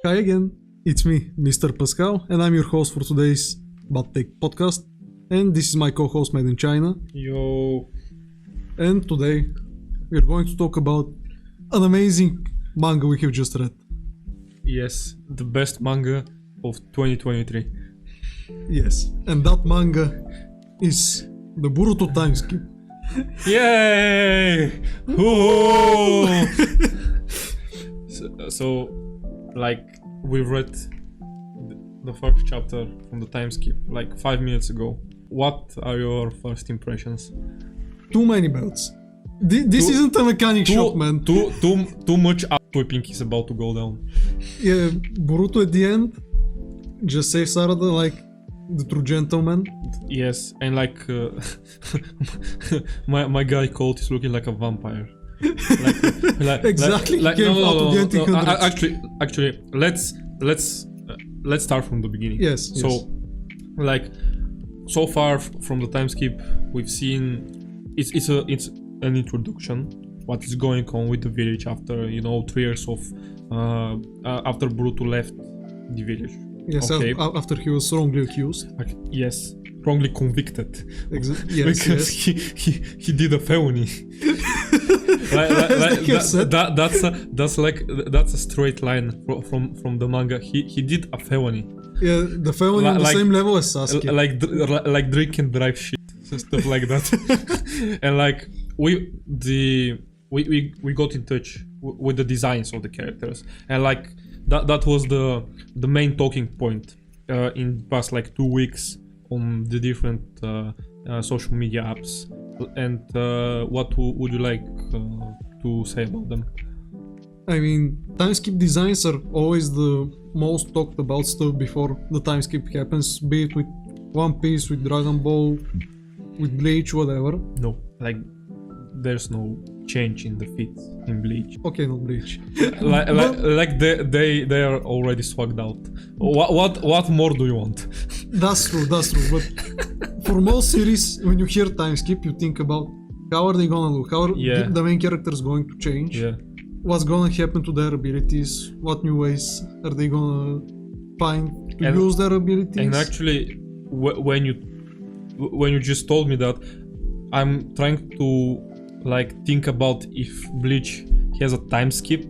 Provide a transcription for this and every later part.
Hi again, it's me, Mr. Pascal, and I'm your host for today's Bad Take podcast. And this is my co-host Made in China. Yo. And today we're going to talk about an amazing manga we have just read. Yes, the best manga of 2023. Yes, and that manga is the Boruto time skip. Yay! Woo! so, like, we read the first chapter from the time skip like 5 minutes ago. What are your first impressions? Too many belts. This isn't a mechanic shop, man. Too much ass whipping is about to go down. Yeah, Boruto at the end just saves Sarada like the true gentleman. Yes, and like my guy Colt is looking like a vampire. Exactly. Actually, let's start from the beginning. Yes. So, like, so far from the time skip, we've seen it's an introduction. What is going on with the village after 3 years of after Boruto left the village. Yes, okay. After he was wrongly accused. Yes, wrongly convicted. Yes, because yes. he did a felony. That's a straight line from the manga. He did a felony. Yeah, the felony on the same level as Sasuke. Like drink and drive shit, stuff like that. And like we got in touch with the designs of the characters, and like that was the main talking point in the past like 2 weeks on the different social media apps. And what would you like to say about them? I mean, time skip designs are always the most talked about stuff before the time skip happens, be it with One Piece, with Dragon Ball, with Bleach, whatever. No, like there's no change in the feet in Bleach. Okay, not Bleach. like they are already swagged out. What more do you want? That's true. But for most series, when you hear time skip, you think about how are they gonna look, how are the main characters going to change, what's gonna happen to their abilities, what new ways are they gonna find to use their abilities. And actually, when you just told me that, I'm trying to like think about if Bleach has a time skip,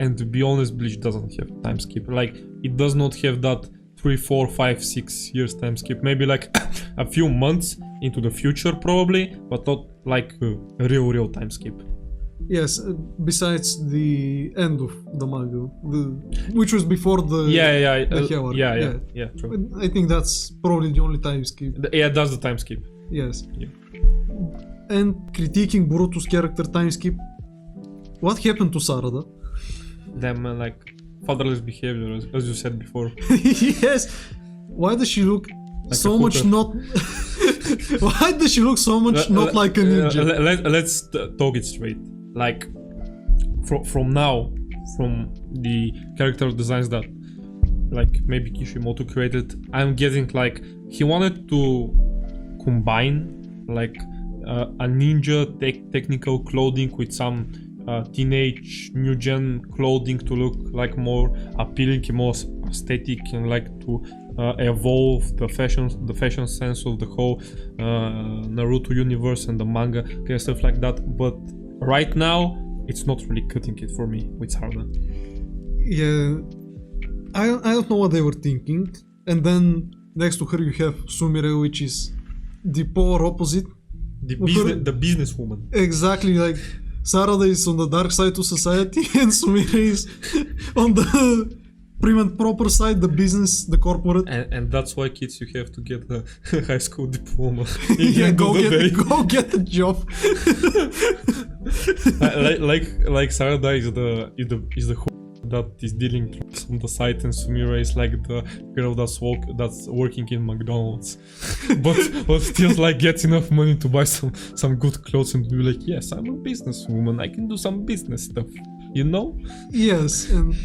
and to be honest, Bleach doesn't have time skip. Like, it does not have that 3, 4, 5, 6 years time skip. Maybe like a few months into the future probably, but not like a real time skip. Yes, besides the end of the manga, which was before the true. I think that's probably the only time skip. That's the time skip. Yes. Yeah. And critiquing Boruto's character time skip, what happened to Sarada? Them like fatherless behavior, as you said before. Yes. Why does she look like so much not? Why does she look so much not like a ninja? Let's talk it straight. Like from now, from the character designs that like maybe Kishimoto created, I'm getting like he wanted to combine like a ninja technical clothing with some teenage new gen clothing to look like more appealing, more aesthetic, and like to evolve the fashion sense of the whole Naruto universe and the manga kind of stuff like that. But right now, it's not really cutting it for me with Sarada. Yeah, I don't know what they were thinking. And then next to her you have Sumire, which is the polar opposite. The businesswoman. Exactly, like Sarada is on the dark side of society and Sumire is on the prim and proper side, the business, the corporate. And that's why, kids, you have to get a high school diploma. Go get a job. like Sarada is the that is dealing drugs on the side, and Sumire is like the girl that's working in McDonald's, but still like gets enough money to buy some good clothes and be like, yes, I'm a businesswoman, I can do some business stuff, you know? Yes. And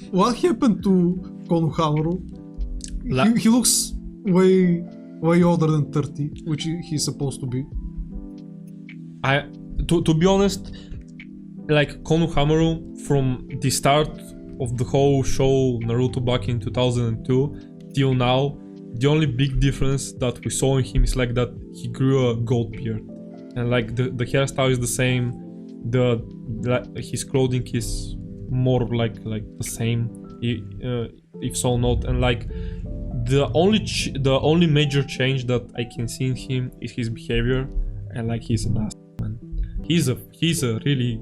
what happened to Konohamaru? He looks way older than 30, which he's supposed to be. To be honest, like Konohamaru from the start of the whole show Naruto back in 2002 till now, the only big difference that we saw in him is like that he grew a gold beard, and like the hairstyle is the same, his clothing is more like the same, if so not, and like the only major change that I can see in him is his behavior, and like he's an ass, man. He's a really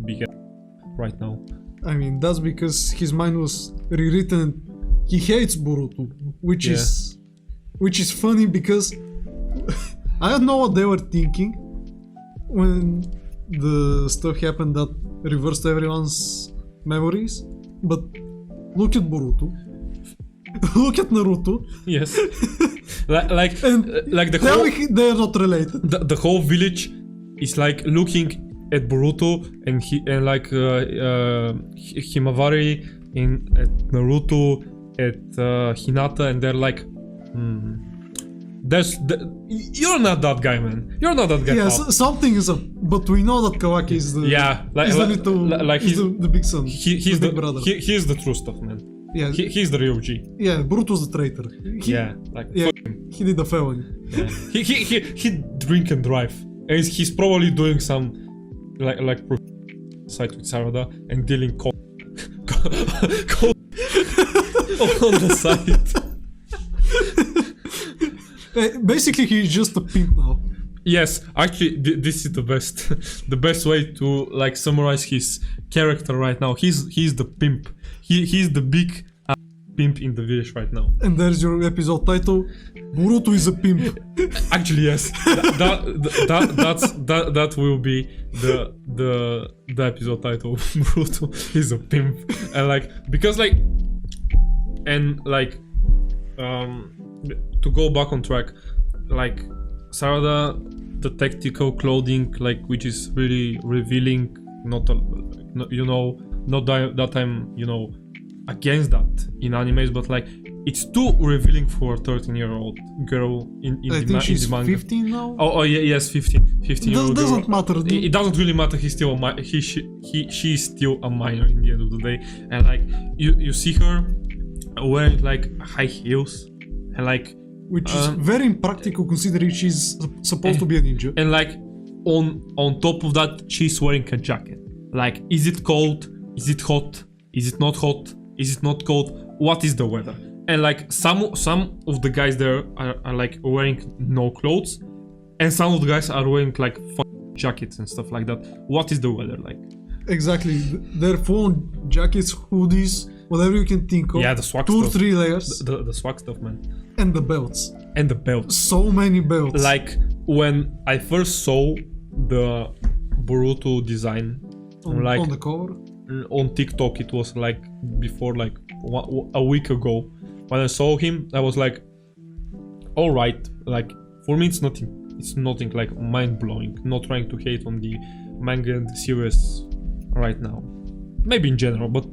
big ass right now. I mean, that's because his mind was rewritten. He hates Boruto, which is funny because I don't know what they were thinking when the stuff happened that reversed everyone's memories. But look at Boruto. Look at Naruto. Yes. like the whole... They're not related. The whole village is like looking at Boruto and Himawari at Naruto, at Hinata, and they're like, you're not that guy, man. You're not that guy. Yeah, something is up, but we know that Kawaki is the the big son. He's the big brother. He's the true stuff, man. Yeah, he's the real G. Yeah, Boruto's the traitor. He did a felony. Yeah. he drink and drive, and he's probably doing some like side with Sarada and dealing cold on the side. Basically, he's just a pimp now. Yes, actually, this is the best way to like summarize his character right now. He's the pimp. He's the big pimp in the village right now. And there's your episode title: Boruto is a pimp. Actually, yes, that will be the episode title. Boruto is a pimp, and like because like and like to go back on track, like Sarada, the tactical clothing, like which is really revealing, not that I'm against that in animes, but like it's too revealing for a 13-year-old girl in the manga. She's 15 now. Oh yeah, yes, 15-year-old girl. Doesn't matter. It doesn't really matter. He's still she's still a minor in the end of the day, and like you see her wearing like high heels, and like which is very impractical considering she's supposed to be a ninja. And like on top of that, she's wearing a jacket. Like, is it cold? Is it hot? Is it not hot? Is it not cold? What is the weather? And like some of the guys there are like wearing no clothes, and some of the guys are wearing like jackets and stuff like that. What is the weather like? Exactly. They're full jackets, hoodies, whatever you can think of. Yeah, the swag 2 or stuff. 3 layers. The swag stuff, man. And the belts. And the belts. So many belts. Like when I first saw the Boruto design on the cover on TikTok, it was like before like a week ago. When I saw him, I was like, all right. Like for me, it's nothing like mind blowing. Not trying to hate on the manga and the series right now. Maybe in general, but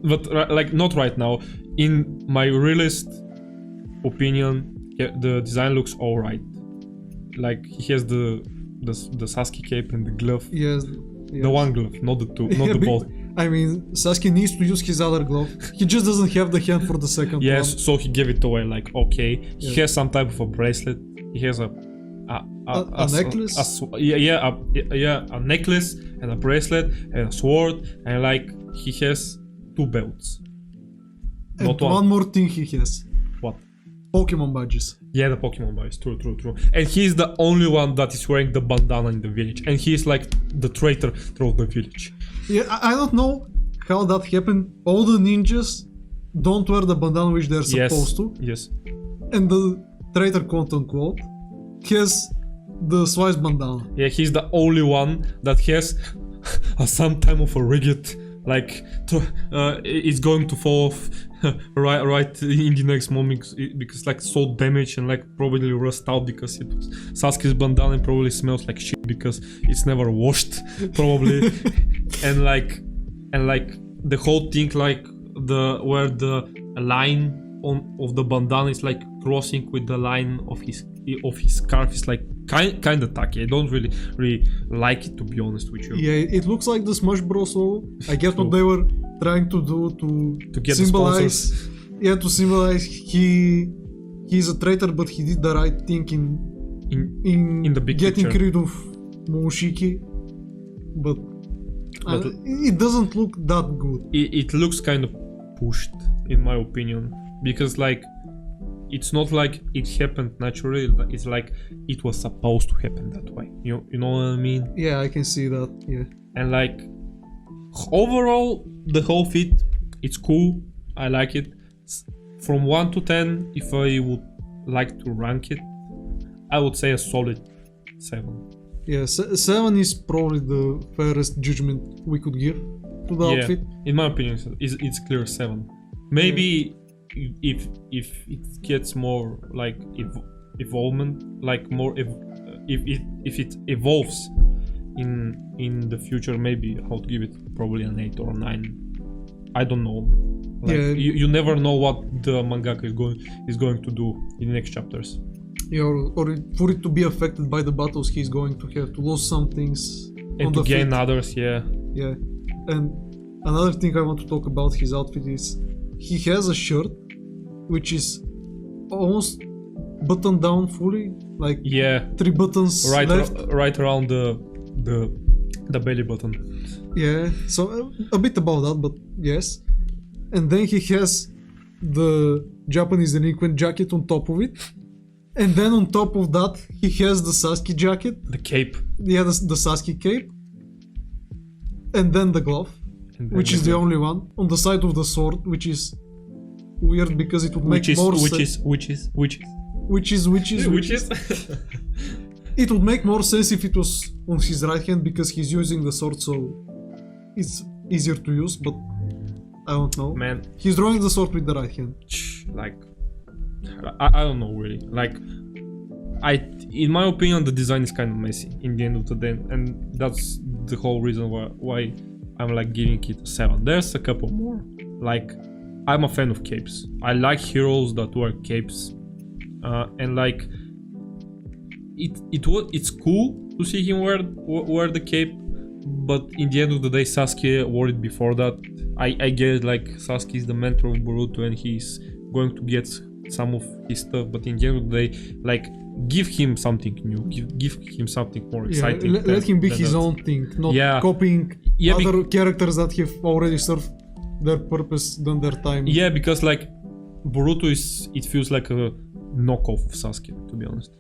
like not right now. In my realist opinion, the design looks alright. Like he has the Sasuke cape and the glove. Yes. The one glove, not the two, not the both. I mean, Sasuke needs to use his other glove. He just doesn't have the hand for the second one. Yes, so he gave it away. Like okay, he has some type of a bracelet. He has a necklace. A necklace and a bracelet and a sword, and like he has 2 belts. And not one more thing he has. What? Pokemon badges. Yeah, the Pokemon badges. True. And he's the only one that is wearing the bandana in the village, and he's like the traitor through the village. Yeah, I don't know how that happened. All the ninjas don't wear the bandana which they're supposed to. Yes. And the traitor, quote unquote, has the Swiss bandana. Yeah, he's the only one that has some type of a rigid, like it's going to fall off right in the next moment because like so damaged and like probably rust out because it was Sasuke's bandana, probably smells like shit because it's never washed probably. and like the whole thing, like where the line of the bandana is like crossing with the line of his scarf is like kind of tacky. I don't really like it, to be honest with you. Yeah, it looks like the Smash Bros. So I guess what they were trying to do to get symbolize, the sponsors. yeah, to symbolize he's a traitor, but he did the right thing in the big getting picture. rid of Momoshiki, but it doesn't look that good. It looks kind of pushed, in my opinion, because like it's not like it happened naturally. It's like it was supposed to happen that way. You know what I mean? Yeah, I can see that. Yeah, and like overall the whole fit, it's cool. I like it. From 1 to 10, if I would like to rank it, I would say a solid 7. Yeah, 7 is probably the fairest judgment we could give to the outfit. In my opinion, it's clear 7. Maybe if it gets more like evolvement, like more if it evolves in the future, maybe I would give it probably an 8 or a 9. I don't know. Like, you never know what the mangaka is going to do in the next chapters. Yeah, or for it to be affected by the battles, he's going to have to lose some things and to gain others. Yeah. And another thing I want to talk about his outfit is he has a shirt which is almost buttoned down fully, like 3 buttons left. Right around the belly button. Yeah, so a bit about that, but yes. And then he has the Japanese delinquent jacket on top of it. And then on top of that, he has the Sasuke jacket. The cape. Yeah, the Sasuke cape. And then the glove, which is the only one. On the side of the sword, which is weird because it would make more sense. Which is. It would make more sense if it was on his right hand because he's using the sword, so it's easier to use, but I don't know. Man. He's drawing the sword with the right hand. Like, I don't know really. Like, in my opinion, the design is kind of messy in the end of the day, and that's the whole reason why I'm like giving it a 7. There's a couple more. Like, I'm a fan of capes. I like heroes that wear capes, and like, it's cool to see him wear the cape, but in the end of the day, Sasuke wore it before that. I get it, like Sasuke is the mentor of Boruto and he's going to get some of his stuff, but in the end of the day, like, give him something new, give him something more exciting. Let him be his own thing, not copying other characters that have already served their purpose, done their time. Yeah, because like Boruto it feels like a knockoff of Sasuke, to be honest.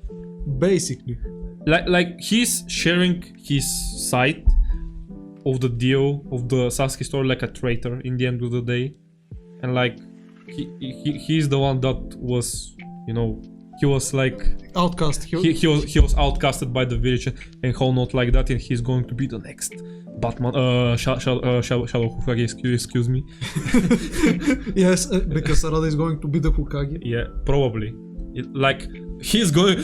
Basically. Like he's sharing his side of the deal of the Sasuke story like a traitor in the end of the day, and like he's the one that was, you know, he was like outcast. He was outcasted by the village and how not like that, and he's going to be the next Batman. Shadow Hokage, excuse me. Yes, because Sarada is going to be the Hokage. Yeah, probably. Like he's going.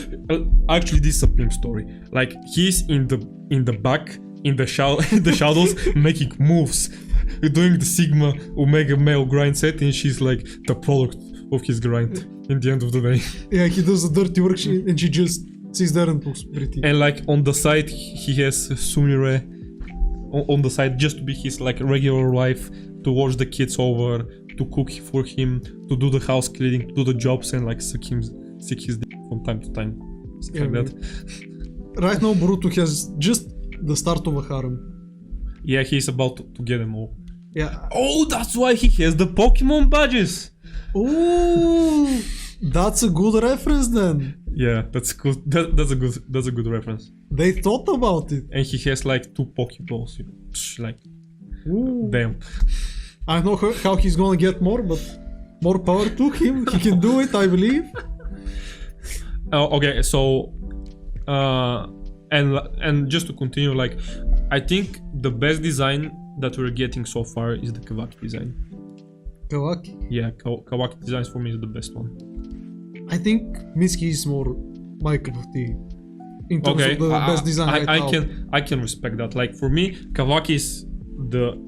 Actually, this is a PIMP story. Like he's in the back, in the shadows, making moves, doing the Sigma Omega male grind set, and she's like the product of his grind. In the end of the day. Yeah, he does the dirty work, and she just sits there and looks pretty. And like on the side, he has Sumire on the side just to be his like regular wife, to watch the kids over, to cook for him, to do the house cleaning, to do the jobs, and like suck his dick from time to time. Something like that. Right now, Boruto has just the start of a harem. Yeah, he's about to get them all. Yeah. Oh, that's why he has the Pokemon badges. Oh, that's a good reference then. Yeah, that's good. That's a good reference. They thought about it. And he has like 2 Pokeballs. You know, like, damn. I don't know how he's gonna get more, but more power to him. He can do it, I believe. Okay, so and just to continue, like, I think the best design that we're getting so far is the Kawaki design. Kawaki? Yeah, Kawaki designs for me is the best one. I think Mitsuki is more my cup of tea in terms of the best design I can respect that. Like for me, Kawaki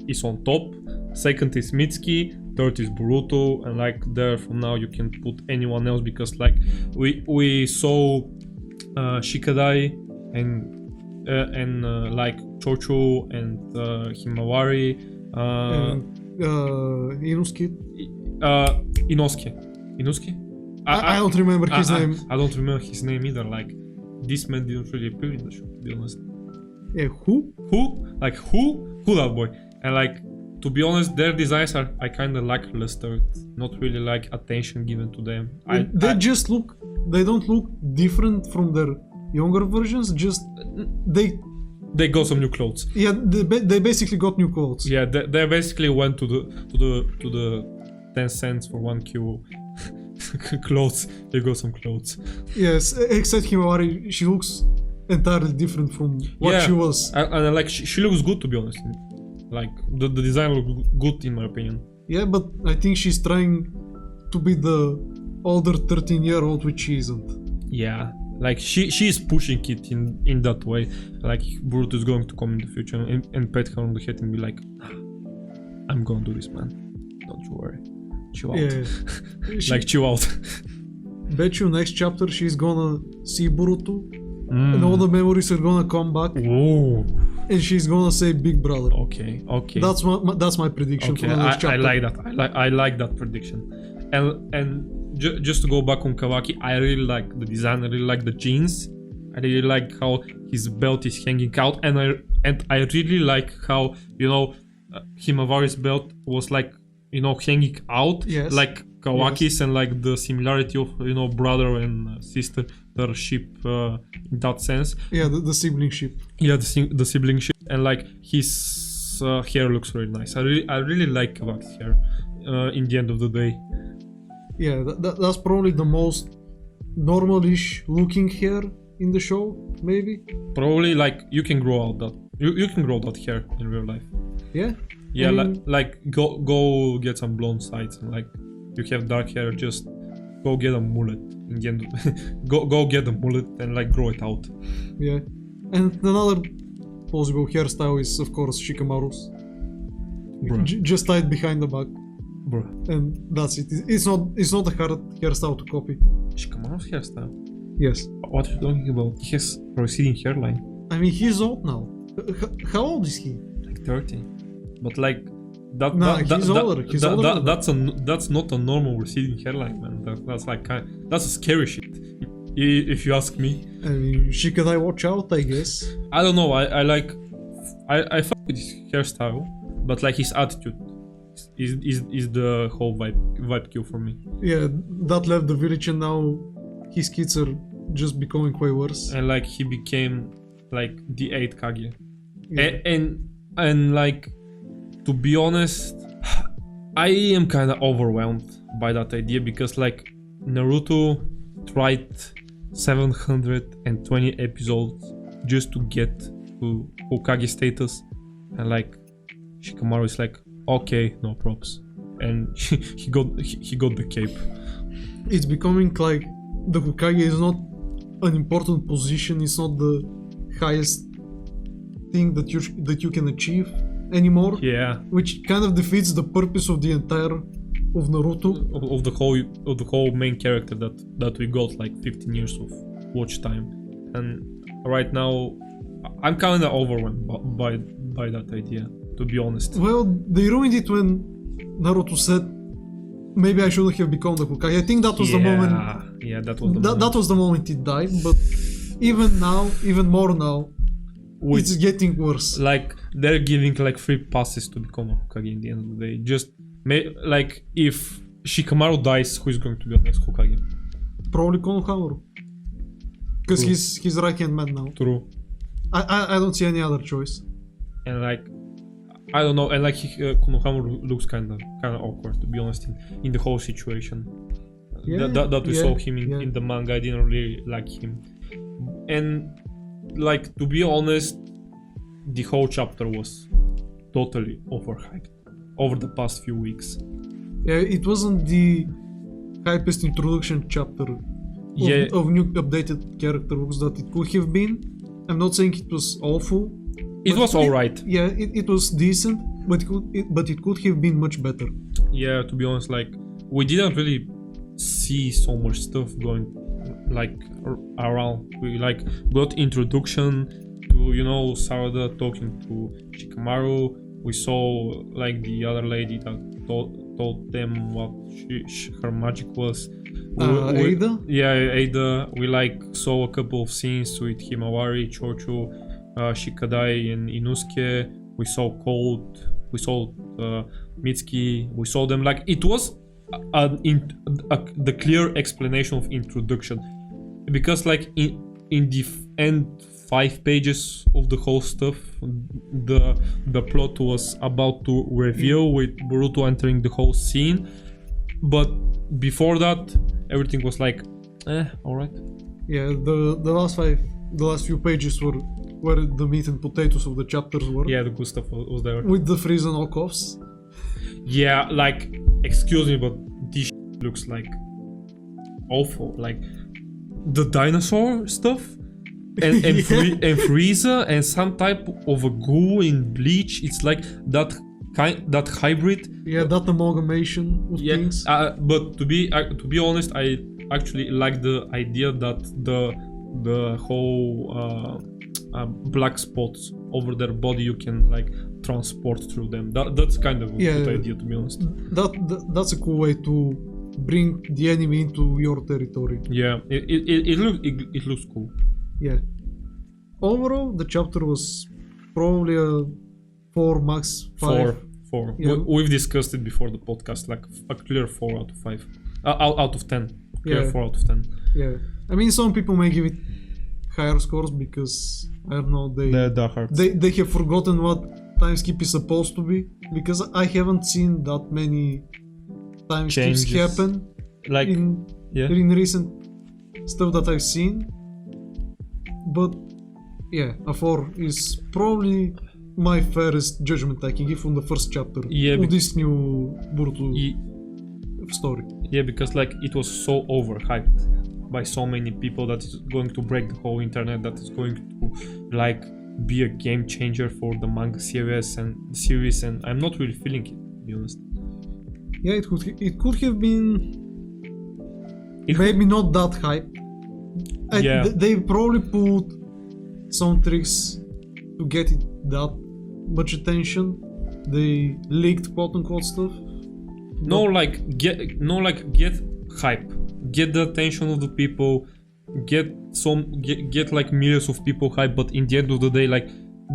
is on top. Second is Mitsuki. Third is Boruto, and like there from now you can put anyone else, because like we saw Shikadai and like Chocho and Himawari. Inosuke. Inosuke? I don't remember his name. I don't remember his name either. Like, this man didn't really appear in the show, to be honest. Yeah, who? Who? Like, who? Who that boy? And like, to be honest, their designs are kind of lackluster. Not really like attention given to them. They don't look different from their younger versions. Just they got some new clothes. Yeah, they basically got new clothes. Yeah, they basically went to the 10 cents for 1Q clothes. They got some clothes. Yes, except Himawari, she looks entirely different from what she was. And like she looks good, to be honest. Like the design looks good in my opinion. Yeah, but I think she's trying to be the older 13-year-old, which she isn't. Yeah, like she is pushing it in that way. Like Boruto is going to come in the future and pat her on the head and be like, I'm gonna do this, man. Don't you worry. Chill out. Yeah. Like chill out. Bet you next chapter she's gonna see Boruto and all the memories are gonna come back. Whoa. And she's gonna say Big Brother. Okay. That's my prediction for the next chapter. I like that. I like that prediction. And just to go back on Kawaki, I really like the design. I really like the jeans. I really like how his belt is hanging out, and I really like how Himawari's belt was like hanging out, yes, like Kawaki's, yes. And like the similarity of brother and sister ship in that sense. Yeah, the sibling ship. Yeah, the sibling ship, and like his hair looks really nice. I really like Kawaki's hair. In the end of the day. Yeah, that's probably the most normal-ish looking hair in the show, maybe. Probably like you can grow out that you can grow that hair in real life. Yeah. Yeah, like go get some blonde sides, and like you have dark hair, just go get a mullet. In the end, go get a mullet and like grow it out. Yeah, and another possible hairstyle is of course Shikamaru's. Just tied behind the back. Bruh. And that's it. It's not a hard hairstyle to copy. Shikamaru's hairstyle? Yes. What are you talking about? He has receding hairline. I mean, he's old now. How old is he? Like 30. But like he's older. He's older. That's not a normal receding hairline, man. That's like that's a scary shit. If you ask me. I mean, Shikadai, watch out, I guess. I don't know. I fuck with his hairstyle, but like his attitude is the whole vibe kill for me. Yeah, that left the village and now his kids are just becoming way worse. And like he became like the 8th Kage. Yeah. And like, to be honest, I am kind of overwhelmed by that idea, because like Naruto tried 720 episodes just to get to Hokage status, and like Shikamaru is like, okay, no props, and he got the cape. It's becoming like the Hokage is not an important position. It's not the highest thing that you can achieve anymore. Yeah, which kind of defeats the purpose of the entire of Naruto, of the whole main character that we got like 15 years of watch time. And right now I'm kind of overwhelmed by that idea, to be honest. Well, they ruined it when Naruto said, maybe I shouldn't have become the Hokage. I think that was the moment. Yeah, that was the moment. That was the moment it died. But even now, even more now, it's getting worse. Like they're giving like free passes to become a Hokage in the end of the day. Just like if Shikamaru dies, who is going to be the next Hokage? Probably Konohamaru, because he's right-hand man now. True. I don't see any other choice. And like, I don't know, and like Konohamaru looks kind of awkward, to be honest, in the whole situation. Yeah, that we saw him in the manga. I didn't really like him. And like, to be honest, the whole chapter was totally overhyped over the past few weeks. Yeah, it wasn't the hypest introduction chapter of new updated character books that it could have been. I'm not saying it was awful. It was alright. Yeah, it was decent, but it could have been much better. Yeah, to be honest, like, we didn't really see so much stuff going like around. We like got introduction to Sarada talking to Shikamaru, we saw like the other lady that told them what her magic was. Ada? Yeah, Ada. We like saw a couple of scenes with Himawari, Chocho, Shikadai, and Inosuke. We saw Cold. We saw Mitsuki. We saw them like it was the clear explanation of introduction, because like in the end 5 pages of the whole stuff, the plot was about to reveal with Boruto entering the whole scene, but before that everything was like alright. Yeah, the last few pages were where the meat and potatoes of the chapters were. Yeah, the good stuff was there with the Frieza knockoffs. Yeah, like excuse me, but this looks like awful. Like the dinosaur stuff and Frieza and some type of a goo in Bleach. It's like that hybrid. Yeah, that amalgamation of things. But to be honest, I actually like the idea that the whole black spots over their body you can like transport through them. That's kind of a good idea, to be honest. That's a cool way to bring the enemy into your territory. Yeah, it looks cool. Yeah. Overall, the chapter was probably a 4, max 5. 4. Yeah. We've discussed it before the podcast, like a clear 4 out of 5. Out of 10. Clear 4 out of 10. Yeah. I mean, some people may give it higher scores because I don't know, they have forgotten what time skip is supposed to be, because I haven't seen that many time skips happen like in recent stuff that I've seen. But yeah, a 4 is probably my fairest judgment I can give on the first chapter of this new Boruto story. Yeah, because like it was so overhyped by so many people that it's going to break the whole internet, that is going to like be a game changer for the manga series, and I'm not really feeling it, to be honest. Yeah, it could have been maybe not that hype. They probably put some tricks to get it that much attention. They leaked quote unquote stuff. Get hype, get the attention of the people, get like millions of people hype, but in the end of the day, like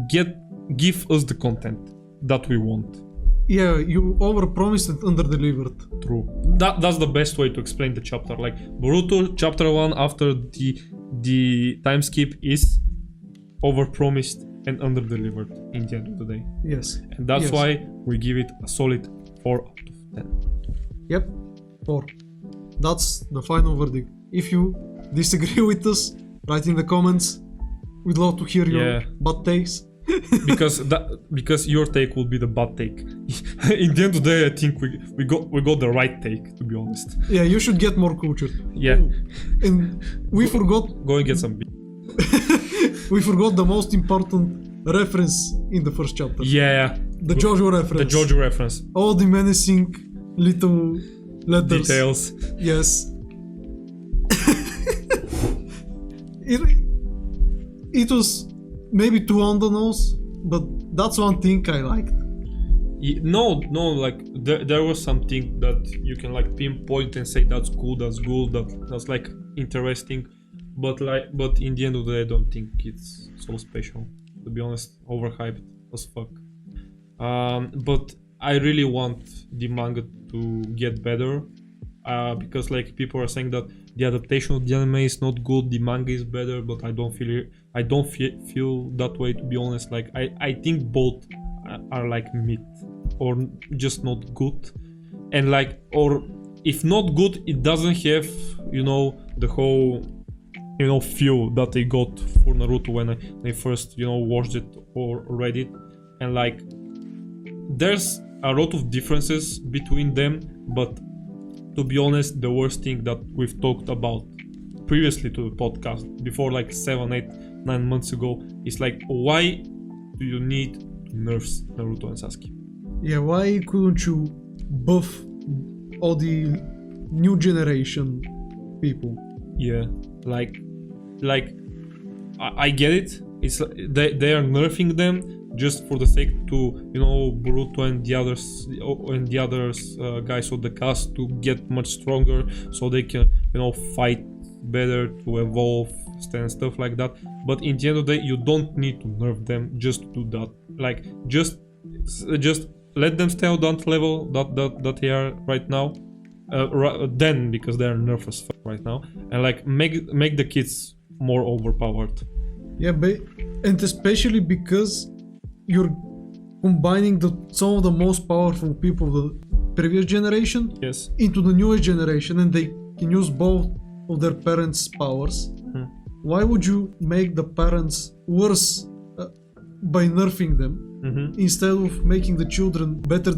give us the content that we want. Yeah, you overpromised and underdelivered. True. That's the best way to explain the chapter. Like Boruto chapter 1 after the time skip is overpromised and underdelivered in the end of the day. Yes. And that's why we give it a solid 4 out of 10. Yep, 4. That's the final verdict. If you disagree with us, write in the comments. We'd love to hear your bad takes. because your take will be the bad take. In the end of the day, I think we got the right take, to be honest. Yeah, you should get more cultured. Yeah. And we forgot. Go and get some beer. We forgot the most important reference in the first chapter. Yeah. The JoJo reference. The JoJo reference. All the menacing little letters. Details. Yes. It was maybe too on the nose, but that's one thing I liked. No, like there was something that you can like pinpoint and say that's cool, that's good, that's like interesting, but in the end of the day, I don't think it's so special. To be honest, overhyped as fuck. But I really want the manga to get better, because like people are saying that the adaptation of the anime is not good, the manga is better, but I don't feel that way, to be honest. Like I think both are like mid or just not good, and like, or if not good, it doesn't have, the whole feel that they got for Naruto when I first watched it or read it. And like there's a lot of differences between them, but to be honest, the worst thing that we've talked about previously to the podcast, before like 7, 8, 9 months ago, is like, why do you need to nerf Naruto and Sasuke? Yeah, why couldn't you buff all the new generation people? Yeah, like I get it. It's they are nerfing them, just for the sake to, you know, Boruto and the others guys of the cast to get much stronger, so they can, you know, fight better, to evolve and stuff like that. But in the end of the day, you don't need to nerf them just to do that. Like, just let them stay on that level that they are right now. Then, because they are nerfed as fuck right now, and like make the kids more overpowered. Yeah, and especially because you're combining some of the most powerful people of the previous generation into the newest generation, and they can use both of their parents' powers. Why would you make the parents worse by nerfing them instead of making the children better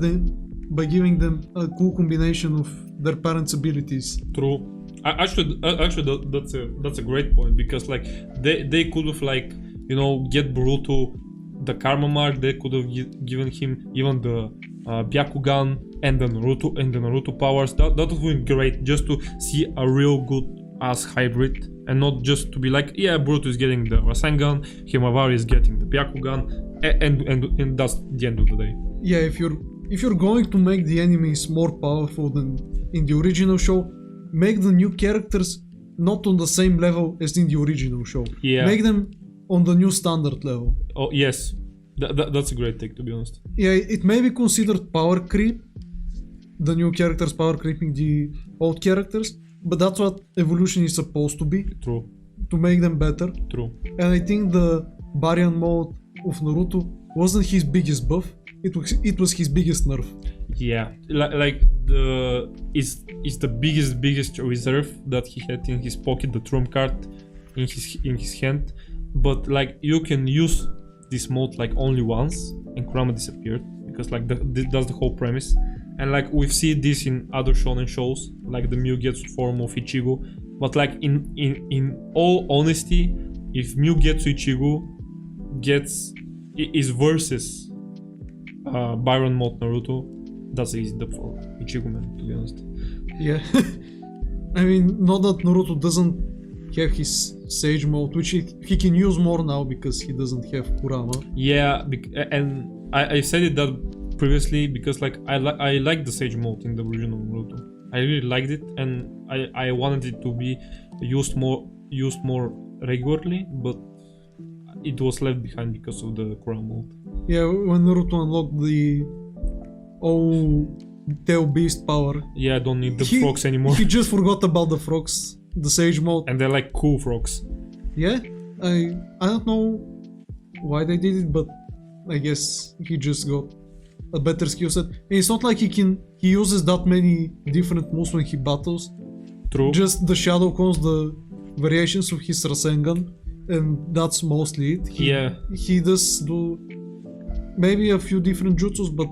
by giving them a cool combination of their parents' abilities? True. Actually, that's a great point, because like they could have, like, you know, get Boruto the Karma Mark. They could have given him even the Byakugan and the Naruto powers. That would have been great, just to see a real good ass hybrid, and not just to be like, yeah, Boruto is getting the Rasengan, Himawari is getting the Byakugan, and that's the end of the day. Yeah, if you're going to make the enemies more powerful than in the original show, make the new characters not on the same level as in the original show. Yeah. Make them on the new standard level. Oh yes, that's a great take, to be honest. Yeah, it may be considered power creep, the new characters power creeping the old characters, but that's what evolution is supposed to be. True. To make them better. True. And I think the Baryon mode of Naruto wasn't his biggest buff. It was his biggest nerf. Yeah, like is the biggest reserve that he had in his pocket, the trump card in his hand. But like, you can use this mode like only once, and Kurama disappeared, because like that's the whole premise. And like, we've seen this in other shonen shows, like the Mugetsu form of Ichigo. But like, in all honesty, if Mugetsu Ichigo is versus Byron mode Naruto, that's easy dub for Ichigo, man, to be honest. Yeah. I mean, not that Naruto doesn't have his Sage mode, which he can use more now because he doesn't have Kurama. Yeah, and I said it that previously, because like I like the Sage mode in the original Naruto. I really liked it, and I wanted it to be used more regularly, but it was left behind because of the Kurama mode. Yeah, when Naruto unlocked the Tail Beast power. Yeah, I don't need the frogs anymore. He just forgot about the frogs, the Sage mode. And they're like cool frogs. Yeah, I don't know why they did it, but I guess he just got a better skill set. And it's not like he uses that many different moves when he battles. True. Just the Shadow Cones, the variations of his Rasengan, and that's mostly it. He does do maybe a few different jutsus, but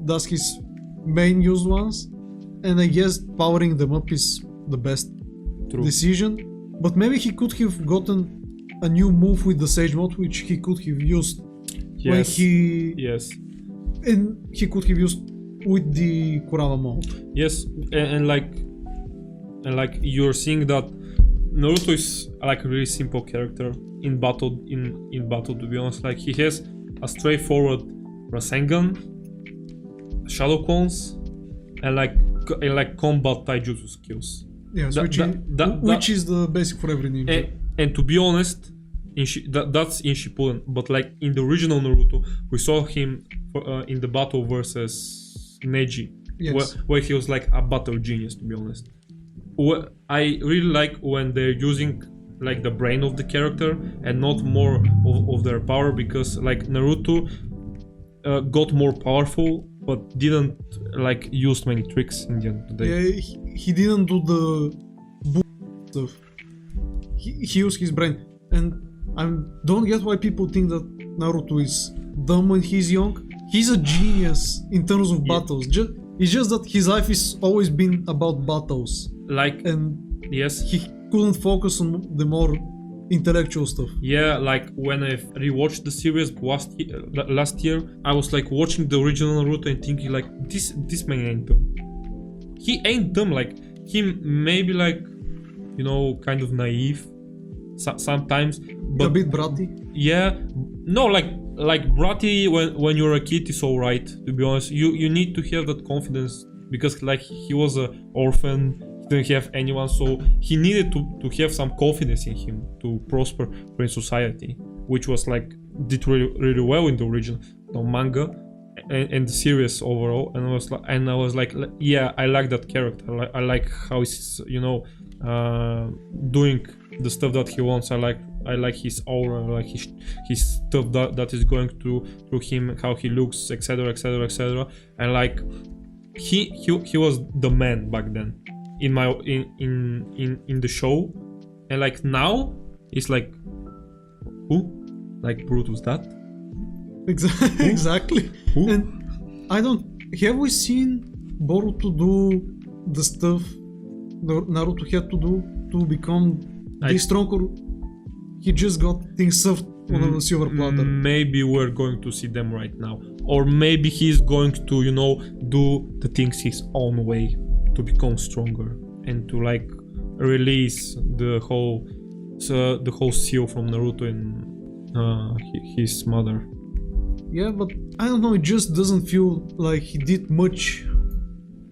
that's his main used ones. And I guess powering them up is the best decision. But maybe he could have gotten a new move with the Sage mode, which he could have used when and he could have used with the Kurama mode. Yes, and like you're seeing that Naruto is like a really simple character in battle. In battle, to be honest, like, he has a straightforward Rasengan, Shadow Cones, and like combat taijutsu skills. Yes, which is the basic for every ninja. And to be honest, that's in Shippuden, but like in the original Naruto, we saw him in the battle versus Neji, where he was like a battle genius, to be honest. I really like when they're using like the brain of the character and not more of their power, because like Naruto got more powerful but didn't like use many tricks in the end of the day. Yeah, he didn't do the stuff. He used his brain, and I don't get why people think that Naruto is dumb when he's young. He's a genius in terms of battles. It's just that his life has always been about battles. He couldn't focus on the more intellectual stuff. Yeah, like when I rewatched the series last year, I was like watching the original Naruto and thinking like, this man ain't dumb. He ain't dumb. Like, he may be like, you know, kind of naive sometimes, but a bit bratty. Yeah, no, like like Bratty, when you're a kid, is alright. To be honest, you need to have that confidence because like he was an orphan, he didn't have anyone, so he needed to have some confidence in him to prosper in society, which was like did really well in the original manga and the series overall. And I was like, yeah, I like that character. I like how he's doing the stuff that he wants. I like his aura, I like his stuff that is going through him, how he looks, etc, etc, etc. And like he was the man back then in the show. And like now it's like, who? Like Boruto's that? Exactly. Who? And have we seen Boruto do the stuff Naruto had to do to become this strong, or he just got things served on a silver platter? Maybe we're going to see them right now, or maybe he's going to do the things his own way to become stronger and to like release the whole seal from Naruto and his mother. Yeah, but I don't know, it just doesn't feel like he did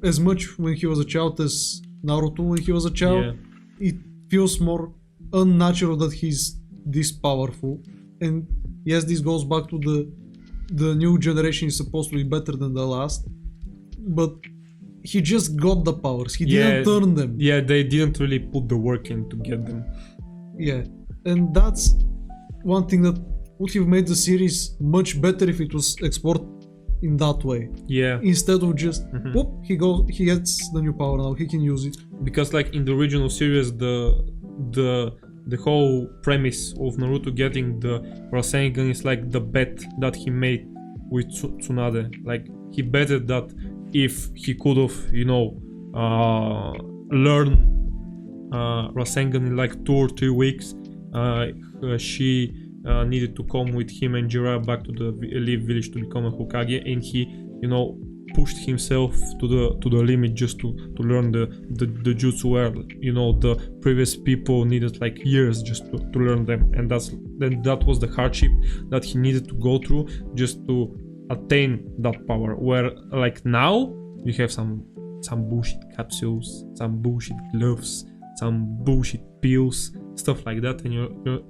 as much when he was a child as Naruto when he was a child. Yeah. It feels more unnatural that he's this powerful. And yes, this goes back to the new generation is supposed to be better than the last, but he just got the powers, he didn't earn them. Yeah, they didn't really put the work in to get them. Yeah, and that's one thing that would have made the series much better if it was explored in that way. Yeah. Instead of just, whoop, he gets the new power now, he can use it. Because like in the original series, the whole premise of Naruto getting the Rasengan is like the bet that he made with Tsunade. Like he betted that if he could have, learned Rasengan in like 2 or 3 weeks, she needed to come with him and Jiraiya back to the Leaf Village to become a Hokage, and he, pushed himself to the limit just to learn the jutsu where, the previous people needed like years just to learn them, and that was the hardship that he needed to go through just to attain that power. Where like now you have some bullshit capsules, some bullshit gloves, some bullshit pills, stuff like that,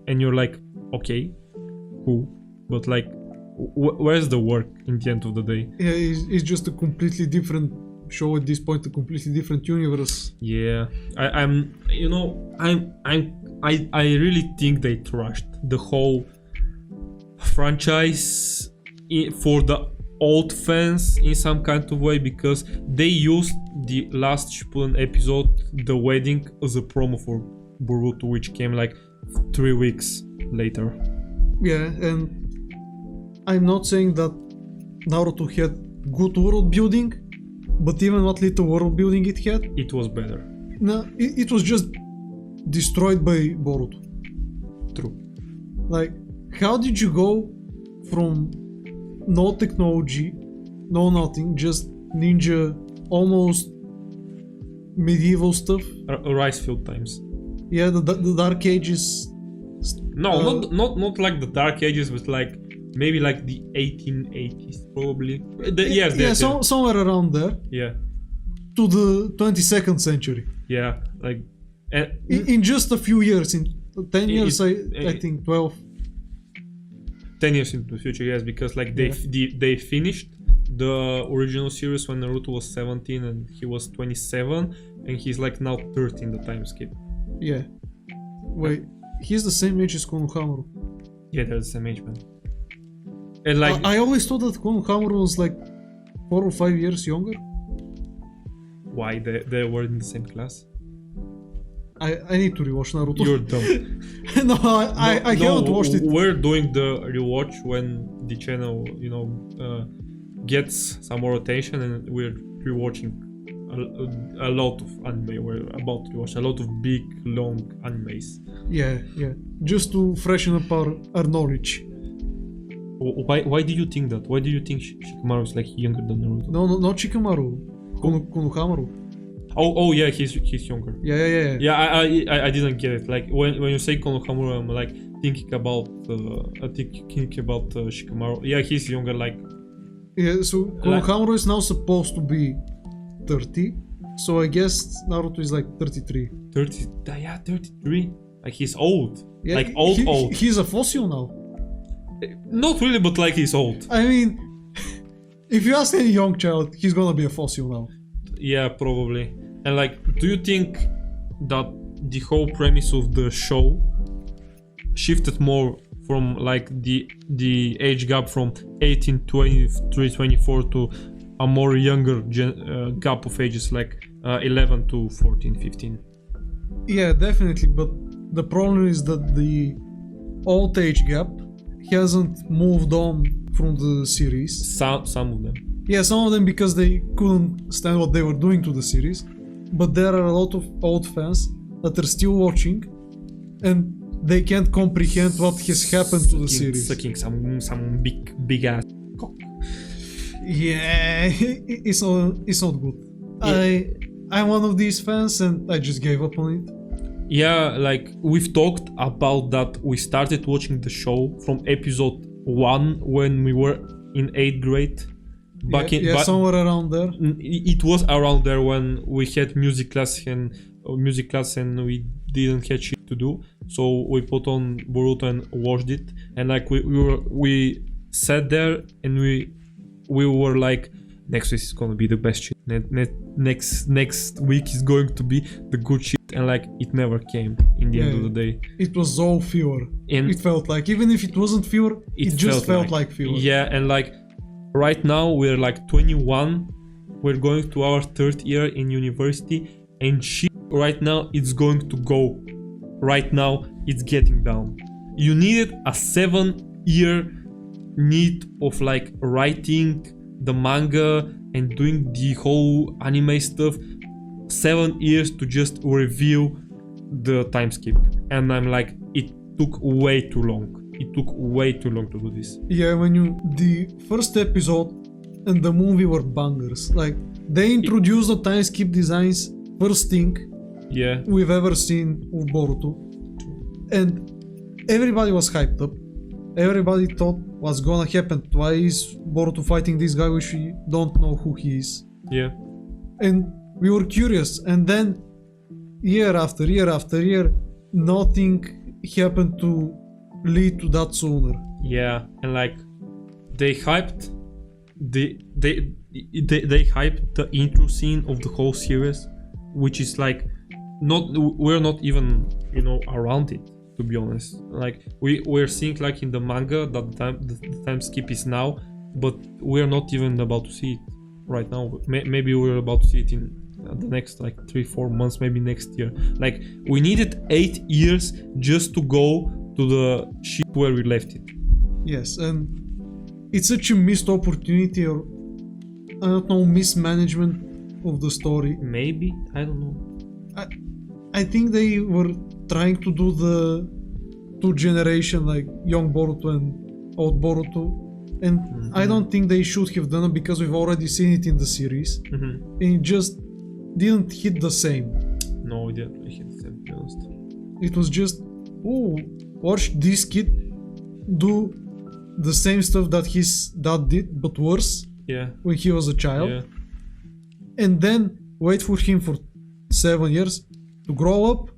and you're like, okay, cool, but like where's the work in the end of the day? Yeah, it's just a completely different show at this point, a completely different universe. Yeah, I really think they trashed the whole franchise for the old fans in some kind of way, because they used the last Shippuden episode, the wedding, as a promo for Boruto, which came like 3 weeks later. Yeah, and I'm not saying that Naruto had good world building, but even what little world building it had, it was better. No, it was just destroyed by Boruto. True. Like, how did you go from no technology, no nothing, just ninja, almost medieval stuff? Rice field times. Yeah, the Dark Ages. No, not like the Dark Ages, but like maybe like the 1880s, probably. Somewhere around there. Yeah. To the 22nd century. Yeah, like. In just a few years, in 10 years, I think 12. 10 years into the future, yes, because like they finished the original series when Naruto was 17 and he was 27, and he's like now 30 in the time skip. Yeah. Wait, he's the same age as Konohamaru. Yeah, they're the same age, man. And like I always thought that Konohamaru was like 4 or 5 years younger. Why? They were in the same class? I need to rewatch Naruto. You're dumb. No, I haven't watched it. We're doing the rewatch when the channel, gets some more attention, and we're rewatching a lot of anime. We're about to rewatch a lot of big, long animes. Yeah. Just to freshen up our knowledge. Why do you think that? Why do you think Shikamaru is like younger than Naruto? No, not Shikamaru. Konohamaru. Oh yeah, he's younger. Yeah. Yeah, I didn't get it. Like when you say Konohamaru, I'm like thinking about Shikamaru. Yeah, he's younger. Like yeah, so Konohamaru is now supposed to be 30. So I guess Naruto is like 33. 30. Yeah, 33. Like he's old. Yeah, like old. He's a fossil now. Not really, but like he's old. I mean, if you ask any young child, he's gonna be a fossil now. Yeah, probably. And like, do you think that the whole premise of the show shifted more from like the age gap from 18, 23, 24 to a more younger gap of ages, like 11 to 14, 15? Yeah, definitely. But the problem is that the old age gap hasn't moved on from the series. Some of them. Yeah, some of them because they couldn't stand what they were doing to the series. But there are a lot of old fans that are still watching, and they can't comprehend what has happened to the series. Sucking some big ass cock. Yeah, it's not good. Yeah. I'm one of these fans, and I just gave up on it. Yeah, like we've talked about that. We started watching the show from episode 1 when we were in 8th grade. Somewhere around there. It was around there when we had music class and we didn't have shit to do, so we put on Boruto and watched it. And like we sat there and we were like, next week is gonna be the best shit. Next week is going to be the good shit, and like it never came in the end of the day. It was all filler. And it felt like, even if it wasn't filler, it just felt like filler. Yeah, and like right now we're like 21. We're going to our 3rd year in university, and shit right now it's going to go. Right now it's getting down. You needed a 7-year need of like writing the manga and doing the whole anime stuff. 7 years to just review the time skip, and I'm like, it took way too long. It took way too long to do this. Yeah, the first episode and the movie were bangers. Like, they introduced the time skip designs first thing we've ever seen with Boruto, and everybody was hyped up. Everybody thought what's gonna happen. Why is Boruto fighting this guy which we don't know who he is? Yeah. And we were curious, and then year after year after year, nothing happened to lead to that sooner. Yeah, and like they hyped they hyped the intro scene of the whole series, which is like we're not even around it, to be honest. Like we're seeing like in the manga that the time skip is now, but we're not even about to see it right now. Maybe we're about to see it in the next like 3-4 months, maybe next year. Like we needed 8 years just to go to the shit where we left it. Yes, and it's such a missed opportunity, or I don't know, mismanagement of the story. Maybe, I don't know. I think they were trying to do the 2 generation, like young Boruto and old Boruto, and I don't think they should have done it because we've already seen it in the series, and it just didn't hit the same. No, it didn't hit the same, to be honest. It was just, watch this kid do the same stuff that his dad did, but worse. Yeah. When he was a child. Yeah. And then wait for him for 7 years to grow up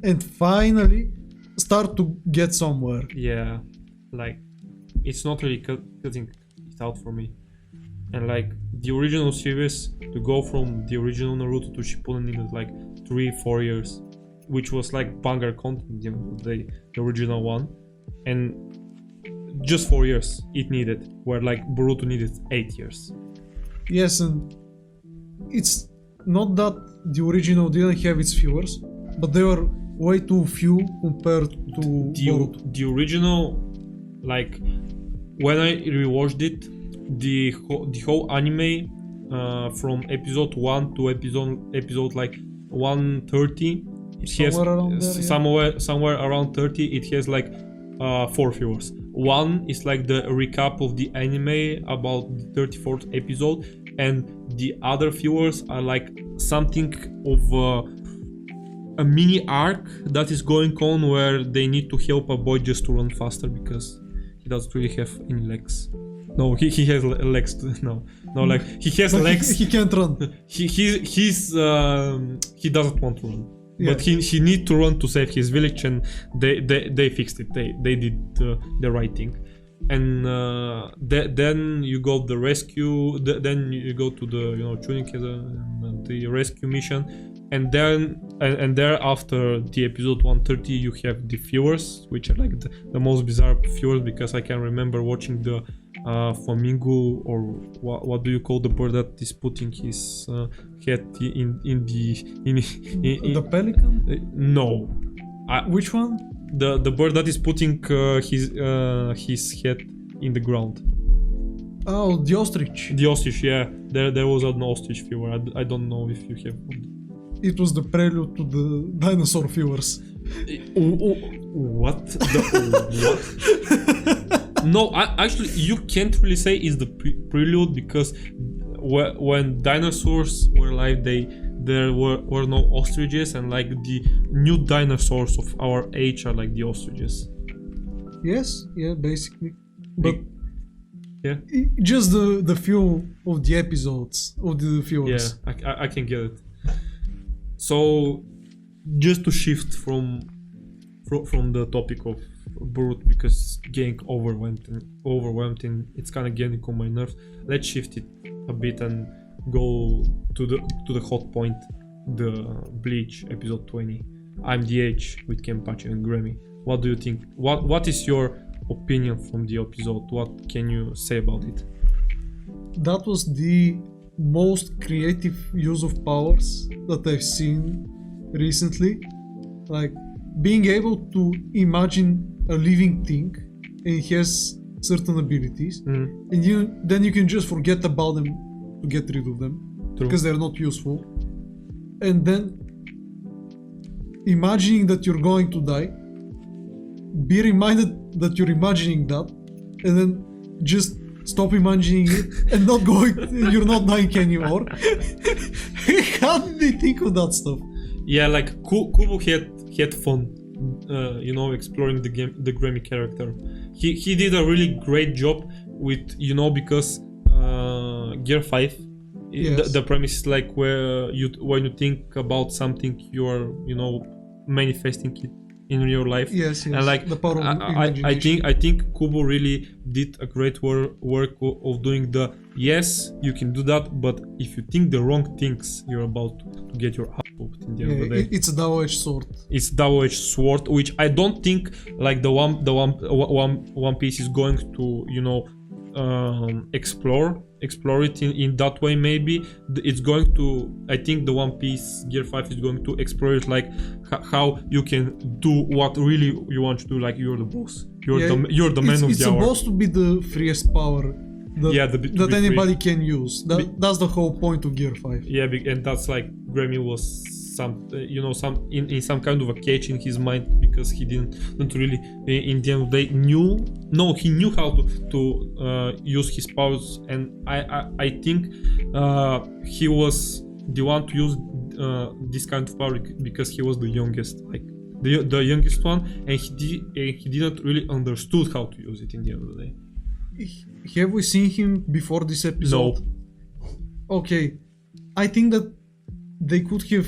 and finally start to get somewhere. Yeah. Like, it's not really cutting it out for me. And like, the original series, to go from the original Naruto to Shippuden in like 3-4 years, which was like banger content, the original one, and just 4 years it needed, where like Boruto needed 8 years. Yes, and it's not that the original didn't have its viewers, but they were way too few compared to Boruto. The original, like when I rewatched it, the whole anime from episode 1 to episode like 130, somewhere around 30, it has like 4 viewers. One is like the recap of the anime about the 34th episode, and the other viewers are like something of a mini arc that is going on where they need to help a boy just to run faster because he doesn't really have any legs. No, he has legs. No, like he has But legs. he can't run. He doesn't want to run. Yeah. But he need to run to save his village, and they fixed it. They did the right thing. And then you go the rescue. Then you go to the tuning the rescue mission, and then and there after the episode 130 you have the viewers, which are like the most bizarre viewers because I can remember watching the flamingo, or what do you call the bird that is putting his head in the pelican? No. Which one? The bird that is putting his head in the ground. Oh, the ostrich. The ostrich, yeah. There was an ostrich viewer. I don't know if you have one. It was the prelude to the dinosaur viewers. What? What? No, actually, you can't really say it's the prelude because when dinosaurs were alive, there were no ostriches, and like the new dinosaurs of our age are like the ostriches. Yes, yeah, basically. But yeah, just the feel of the episodes of the viewers. Yeah, I can get it. So, just to shift from the topic of Boruto because getting overwhelmed and it's kind of getting on my nerves. Let's shift it a bit and go to the hot point, the Bleach episode 20. I'm the Age with Chillpeach and Grammy. What do you think? What is your opinion from the episode? What can you say about it? That was the most creative use of powers that I've seen recently. Like being able to imagine a living thing and it has certain abilities, and then you can just forget about them to get rid of them. True. Because they're not useful. And then imagining that you're going to die, be reminded that you're imagining that, and then just stop imagining it and you're not dying anymore. How did they think of that stuff? Yeah, like Kubo had fun, exploring the Grammy character. He did a really great job with, because Gear 5, yes. the premise is like when you think about something, you're manifesting it in your life. Yes. And like the power of imagination. I think Kubo really did a great work of doing the yes, you can do that, but if you think the wrong things, you're about to get your ass whooped in the end of the day. It's a double-edged sword. It's double-edged sword, which I don't think like the One Piece is going to explore it in that way. Maybe it's going to, I think the One Piece Gear 5 is going to explore it like how you can do what really you want to do, like you're the boss, you're the man of the hour. It's supposed to be the freest power that anybody free. Can use. That's the whole point of Gear 5. Yeah, and that's like Grammy was in some kind of a cage in his mind because he didn't really in the end of the day he knew how to use his powers, and I think he was the one to use this kind of power because he was the youngest, like the youngest one, and he didn't really understood how to use it in the end of the day. Have we seen him before this episode? No. Okay, I think that they could have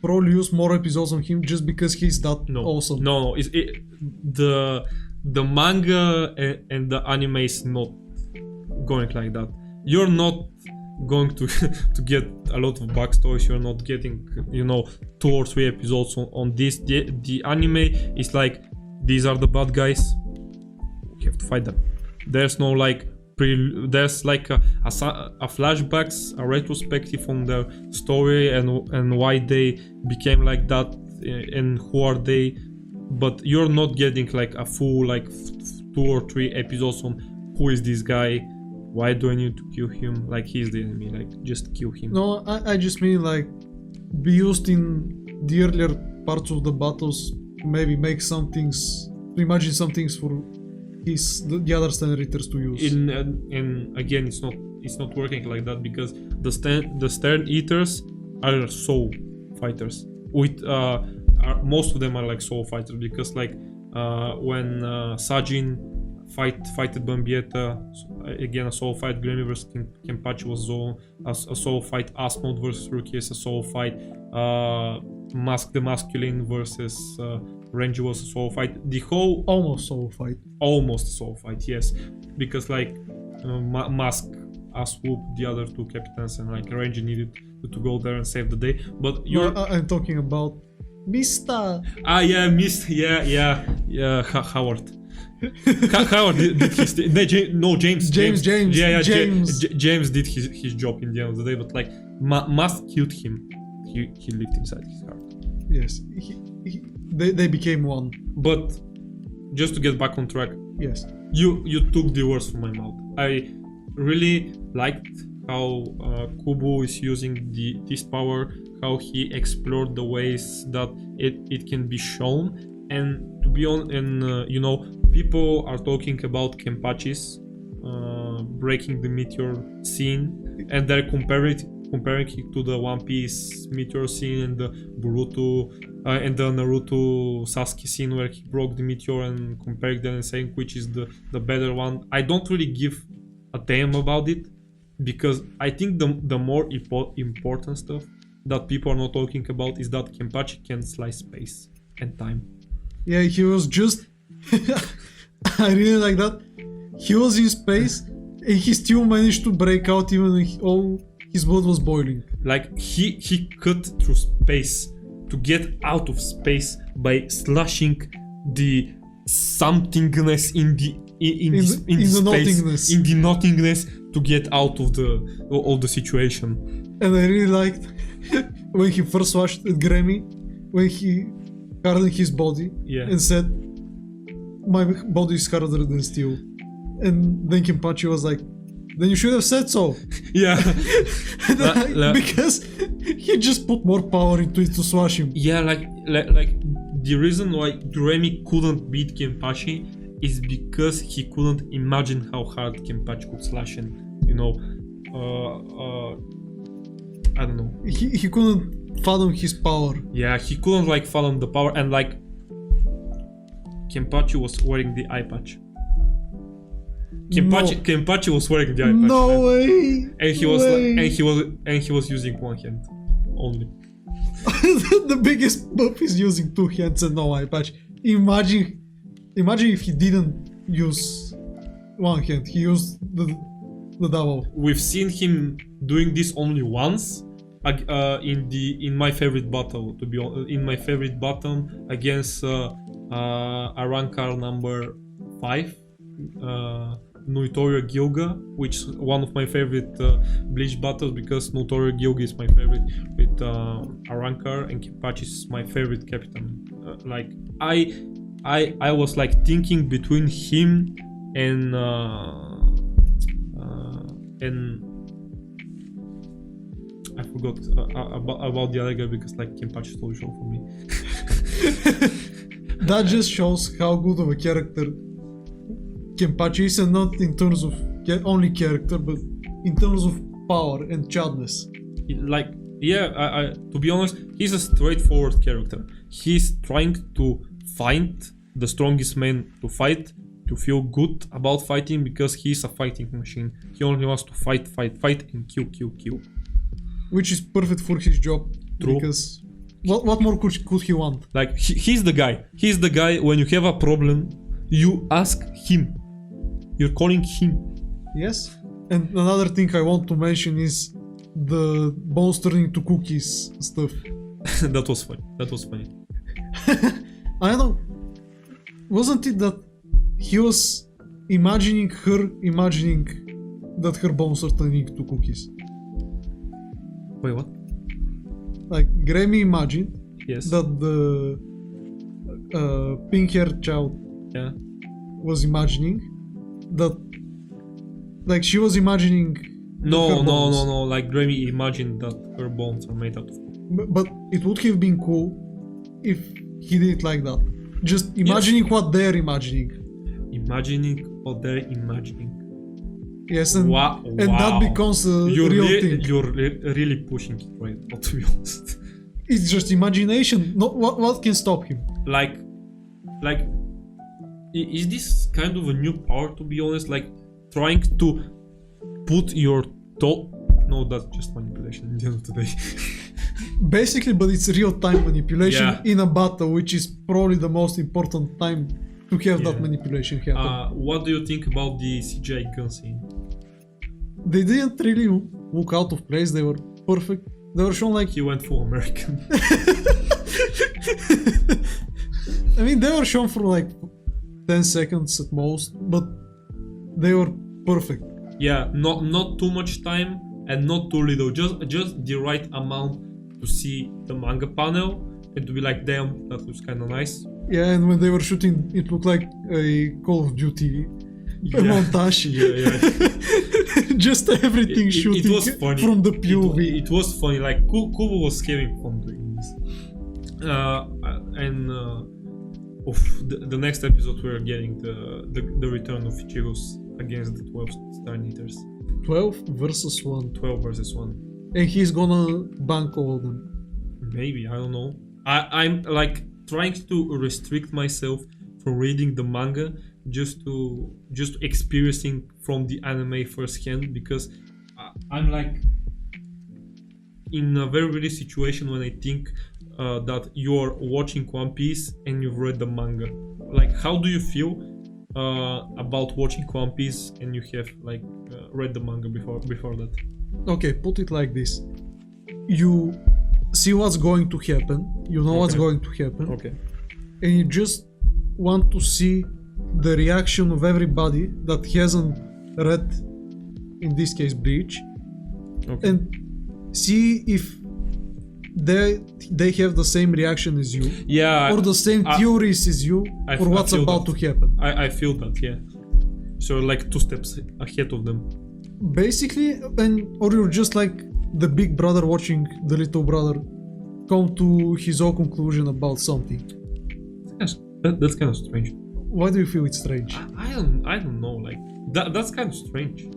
probably used more episodes on him just because he's that awesome. No, the manga and the anime is not going like that. You're not going to get a lot of backstories. You're not getting 2 or 3 episodes on this. The anime is like, these are the bad guys, you have to fight them. There's no like there's like a flashbacks, a retrospective on the story and why they became like that and who are they, but you're not getting like a full like 2 or 3 episodes on who is this guy, why do I need to kill him, like he's the enemy, like just kill him. No, I just mean like be used in the earlier parts of the battles to maybe make some things, to imagine some things for the other Stand Eaters to use. And again, it's not working like that because the Stand Eaters are soul fighters. with most of them are like soul fighters, because like when Sajin fighted Bambietta, again a soul fight. Grammy vs Kenpachi was a soul fight. Asmode vs Ruki is a soul fight. Mask the Masculine versus Renji was a soul fight. The whole almost soul fight, yes, because like Mask swooped the other two captains, and like Renji needed to go there and save the day. But I'm talking about Mista. Howard. Howard did his James did his job in the end of the day, but like Mask killed him. He lived inside his heart. Yes, they became one. But just to get back on track, yes, you took the words from my mouth. I really liked how Kubo is using this power, how he explored the ways that it can be shown. And to be on, and you know, people are talking about Kenpachi's breaking the meteor scene, and they're comparing it to the One Piece meteor scene and the Boruto and the Naruto Sasuke scene where he broke the meteor, and comparing them and saying which is the better one. I don't really give a damn about it, because I think the more important stuff that people are not talking about is that Kenpachi can slice space and time. Yeah, he was just I really like that. He was in space and he still managed to break out even when all his blood was boiling. Like he cut through space to get out of space by slashing the somethingness in the space, in the nothingness, to get out of the situation. And I really liked when he first watched Grammy, when he hardened his body and said, "My body is harder than steel," and then Kenpachi was like, "Then you should have said so." Yeah. Because he just put more power into it to slash him. Yeah, like the reason why Remy couldn't beat Kenpachi is because he couldn't imagine how hard Kenpachi could slash him. You know, I don't know. He couldn't fathom his power. Yeah, he couldn't like fathom the power, and like Kenpachi was wearing the eye patch. Kenpachi was wearing the eye patch. No way. And he was using one hand only. The biggest buff is using two hands and no eye patch. Imagine if he didn't use one hand. He used the double. We've seen him doing this only once. In my favorite battle, to be honest, in my favorite battle against Arankar number 5, Notorio Gilga, which is one of my favorite Bleach battles, because Notorio Gilga is my favorite with Arankar, and Kenpachi is my favorite captain. Like I was like thinking between him and I forgot about the other guy, because like Kenpachi stole the show for me. That just shows how good of a character Kenpachi is, and not in terms of only character, but in terms of power and childness. Like, yeah, to be honest, he's a straightforward character. He's trying to find the strongest man to fight, to feel good about fighting, because he's a fighting machine. He only wants to fight, and kill. Which is perfect for his job. True. Because what more could he want? Like, he's the guy. He's the guy, when you have a problem, you ask him. You're calling him. Yes. And another thing I want to mention is the bones turning into cookies stuff. That was funny. I don't know. Wasn't it that he was imagining that her bones are turning into cookies? Wait, what? Like, Grammy imagined that the pink-haired child was imagining that, like, she was imagining. No. Like, Grammy imagined that her bones are made out of cookies. But it would have been cool if he did it like that. Just imagining what they're imagining. Yes, and that becomes a real thing. You're really pushing it right now, to be honest. It's just imagination. No, what can stop him? Like, is this kind of a new power, to be honest? Like, trying to put your thought... No, that's just manipulation at the end of the day. Basically, but it's real-time manipulation in a battle, which is probably the most important time to have that manipulation happen. What do you think about the CGI gun scene? They didn't really look out of place. They were perfect. They were shown like... He went full American. I mean, they were shown for like 10 seconds at most, but they were perfect. Yeah, not too much time and not too little. Just the right amount to see the manga panel and to be like, damn, that looks kind of nice. Yeah, and when they were shooting, it looked like a Call of Duty montage. Yeah. Just everything shooting it was funny. From the POV. It was funny. Like Kubo was having fun doing this. The next episode we're getting the return of Ichigo's against the 12 Star Eaters. 12 versus 1. 12 versus 1. And he's gonna bank all of them. Maybe, I don't know. I'm like trying to restrict myself from reading the manga just experiencing from the anime firsthand, because I'm like in a very really situation when I think that you're watching One Piece and you've read the manga. Like, how do you feel about watching One Piece and you have like read the manga before that? Okay, put it like this. You see what's going to happen, you know what's going to happen, and you just want to see the reaction of everybody that hasn't read, in this case, Bleach, and see if they have the same reaction as you, or the same theories as you, or what's about to happen. I feel that, yeah. So like 2 steps ahead of them. Basically, or you're just like the big brother watching the little brother come to his own conclusion about something. That's kind of strange. Why do you feel it's strange? I don't know. Like that's kind of strange.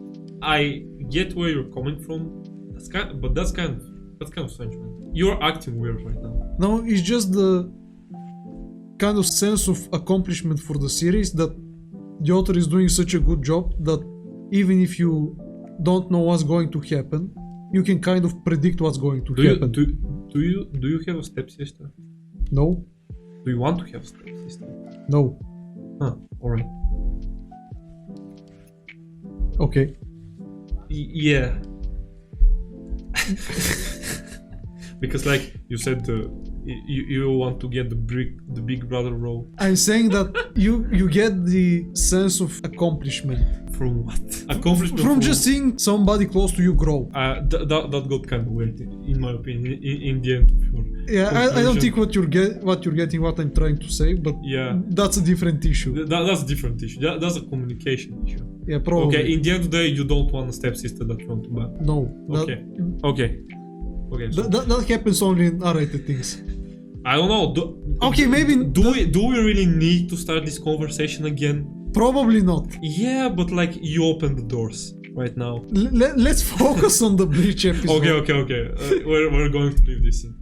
I get where you're coming from. That's kind of strange, man. You're acting weird right now. No, it's just the kind of sense of accomplishment for the series that the author is doing such a good job that even if you don't know what's going to happen, you can kind of predict what's going to happen. Do you have a stepsister? No. Do you want to have a stepsister? No. Huh, alright. Okay. Yeah. Because like you said, you want to get the big brother role. I'm saying that you get the sense of accomplishment. From what? Accomplishment from just seeing somebody close to you grow. That got kind of weird, in my opinion. In the end of your I don't think what you're getting what I'm trying to say, but that's a different issue. That's a different issue. That's a communication issue. Yeah, probably. Okay, in the end of the day, you don't want a stepsister that you want to buy. No. Okay. So that happens only in R-rated things. I don't know. Maybe. Do we really need to start this conversation again? Probably not. Yeah, but like you open the doors right now. Let's focus on the Bleach episode. Okay. We're going to leave this in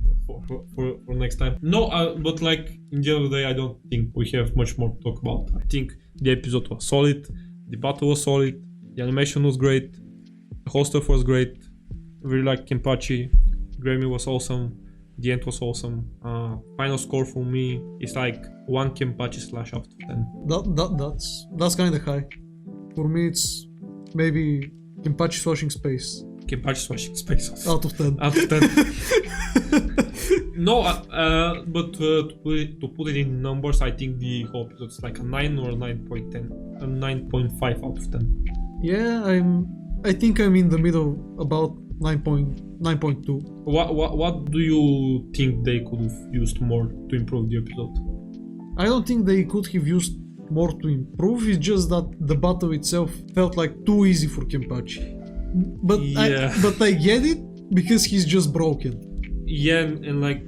for next time. No, but like in the end of the day, I don't think we have much more to talk about. I think the episode was solid, the battle was solid, the animation was great, the whole stuff was great. I really like Kenpachi. Grammy was awesome. The end was awesome. Final score for me is like 1 Kenpachi / out of 10. That's kind of high. For me, it's maybe Kenpachi Swashing Space. Kenpachi Swashing Space. Out of 10. Out of 10. No, but to put it in numbers, I think the whole episode is like a 9 or a 9.10, a 9.5 out of 10. Yeah, I think I'm in the middle, about 9.2. What do you think they could have used more to improve the episode? I don't think they could have used more to improve. It's just that the battle itself felt like too easy for Kenpachi. But I get it because he's just broken. Yeah, and like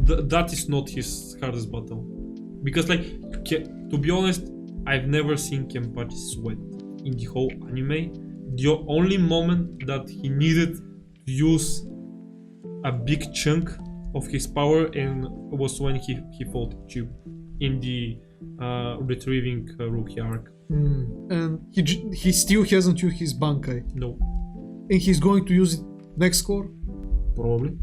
that is not his hardest battle. Because like to be honest, I've never seen Kenpachi sweat in the whole anime. The only moment that he needed to use a big chunk of his power, and was when he fought Chiu in the retrieving rookie arc. And he still hasn't used his Bankai. No. And he's going to use it next core? Probably.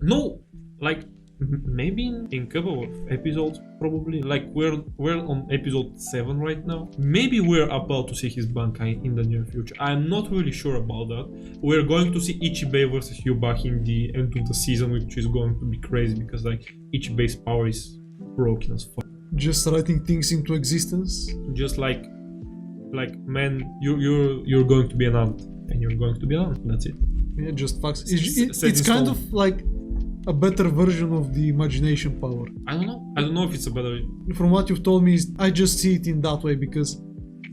No, like maybe in couple of episodes, probably. Like we're on episode 7 right now. Maybe we're about to see his Bankai in the near future. I'm not really sure about that. We're going to see Ichibei versus Yubaki in the end of the season, which is going to be crazy because like Ichibei's power is broken as fuck. Just writing things into existence. Just like man, you're going to be an ant, and you're going to be an ant. That's it. Yeah, just facts. It's kind of like a better version of the imagination power. I don't know if it's a better. From what you've told me, I just see it in that way because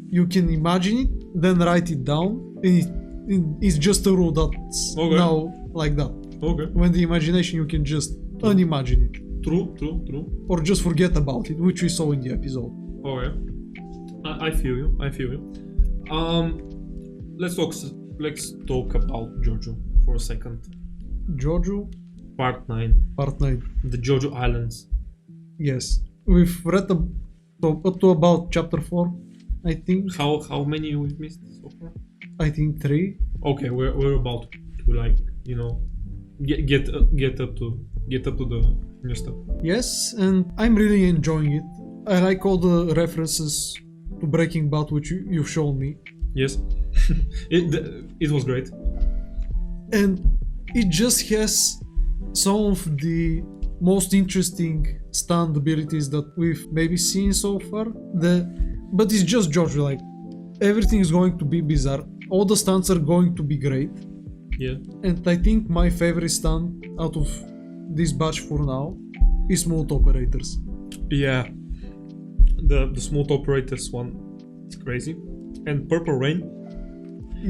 you can imagine it, then write it down, and it's just a rule that's now like that. Okay. When the imagination, you can just unimagine it. True. Or just forget about it, which we saw in the episode. Okay. I feel you. Let's talk about JoJo for a second. JoJo? Part 9. The JoJo Islands. Yes. We've read up to about chapter 4, I think. How many we've missed so far? I think 3. Okay, we're about to like, you know, get up to the new stuff. Yes, and I'm really enjoying it. I like all the references to Breaking Bad which you've shown me. Yes. it was great. And it just has some of the most interesting stunt abilities that we've maybe seen so far. But it's just JoJo, like everything is going to be bizarre. All the stunts are going to be great. Yeah. And I think my favorite stunt out of this batch for now is Smooth Operators. Yeah. The Smooth Operators one is crazy. And Purple Rain?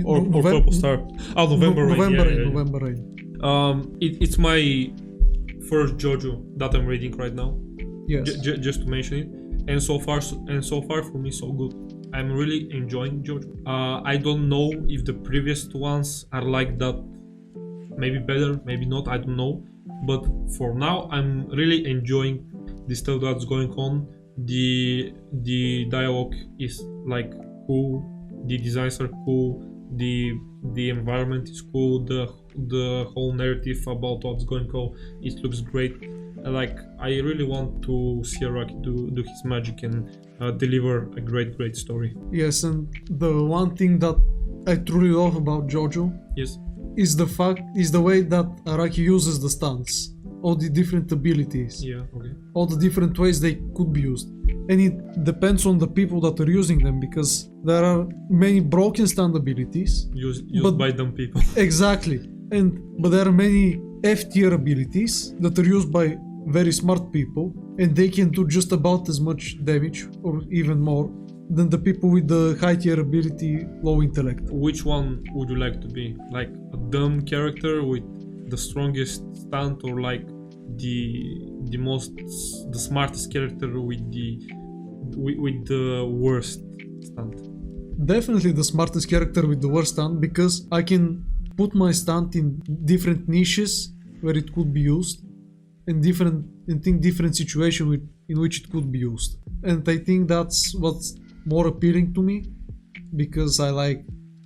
Or Purple Star? Oh, November Rain. November Rain. It's my first JoJo that I'm reading right now. Yes. Just to mention it. And so far for me, so good. I'm really enjoying JoJo. I don't know if the previous ones are like that. Maybe better, maybe not, I don't know. But for now, I'm really enjoying the stuff that's going on. The dialogue is like cool. The designs are cool. The environment is cool. The whole narrative about what's going on, it looks great. Like I really want to see Araki do his magic and deliver a great story. Yes, and the one thing that I truly love about JoJo is the way that Araki uses the stunts, all the different abilities, all the different ways they could be used, and it depends on the people that are using them because there are many broken stunt abilities used by dumb people. Exactly, but there are many F tier abilities that are used by very smart people, and they can do just about as much damage or even more than the people with the high tier ability, low intellect. Which one would you like to be? Like a dumb character with the strongest stunt, or like the smartest character with the worst stunt? Definitely the smartest character with the worst stunt, because I can put my stunt in different niches where it could be used, and different situation in which it could be used. And I think that's what's more appealing to me, because I like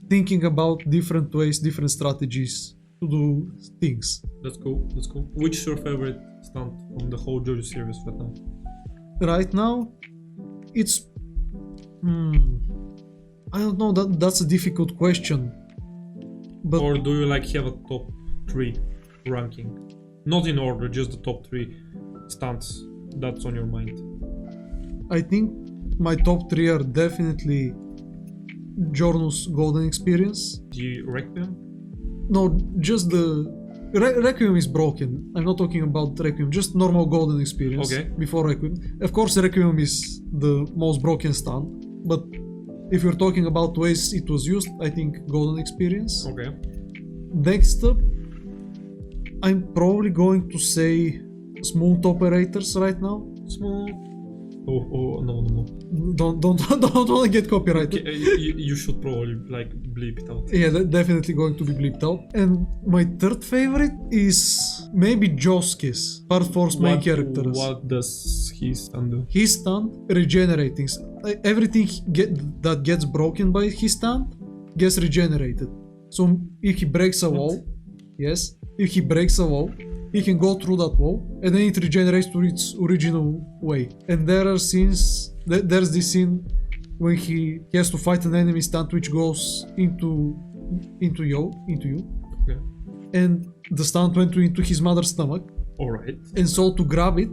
thinking about different ways, different strategies to do things. That's cool. Which is your favorite stunt from the whole JoJo series right now? Right now, it's I don't know. That's a difficult question. But or do you like have a top 3 ranking? Not in order, just the top 3 stunts that's on your mind. I think my top 3 are definitely Giorno's Golden Experience. The Requiem? No, just the Requiem is broken. I'm not talking about Requiem, just normal Golden Experience. Okay. Before Requiem. Of course, Requiem is the most broken stunt, but if you're talking about ways it was used, I think Golden Experience. Okay. Next up, I'm probably going to say Smooth Operators right now. Smooth. Oh no. Don't want to get copyrighted. Okay, you should probably bleep it out. Yeah, definitely going to be bleeped out. And my third favorite is maybe Joe's kiss, Part 4's main characters. What does his stand do? His stand regenerating. Everything that gets broken by his stand gets regenerated. So if he breaks a wall, yes, if he breaks a wall, he can go through that wall and then it regenerates to its original way. And there are scenes, there's this scene when he has to fight an enemy stand which goes into you. Okay. And the stand went into his mother's stomach. Alright. And so to grab it,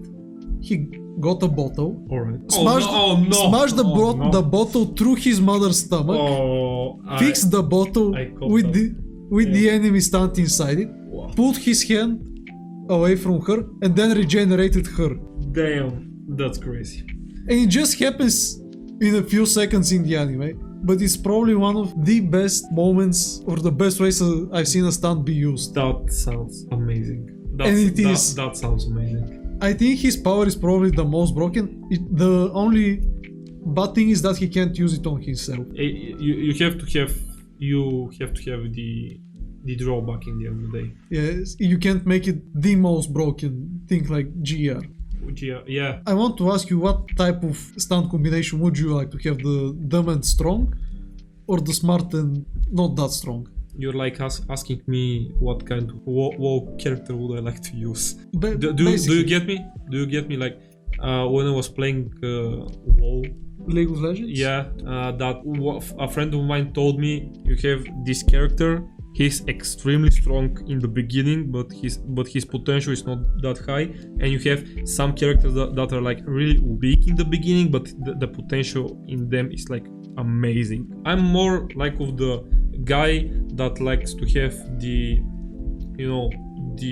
he got a bottle. Alright. Smashed the bottle through his mother's stomach. Fixed the bottle with the enemy stand inside it. Wow. Pulled his hand away from her and then regenerated her. Damn, that's crazy. And it just happens in a few seconds in the anime, but it's probably one of the best moments or the best ways I've seen a stunt be used. That sounds amazing. That sounds amazing. I think his power is probably the most broken. The only bad thing is that he can't use it on himself. You have to have the drawback in the end of the day. Yes, you can't make it the most broken thing like GR. Yeah. I want to ask you, what type of stunt combination would you like to have? The dumb and strong, or the smart and not that strong? You're like asking me what kind of WoW character would I like to use. Do you get me? Do you get me? Like when I was playing WoW, League of Legends? Yeah, a friend of mine told me you have this character. He's extremely strong in the beginning, but his potential is not that high. And you have some characters that are like really weak in the beginning, but the potential in them is like amazing. I'm more like of the guy that likes to have the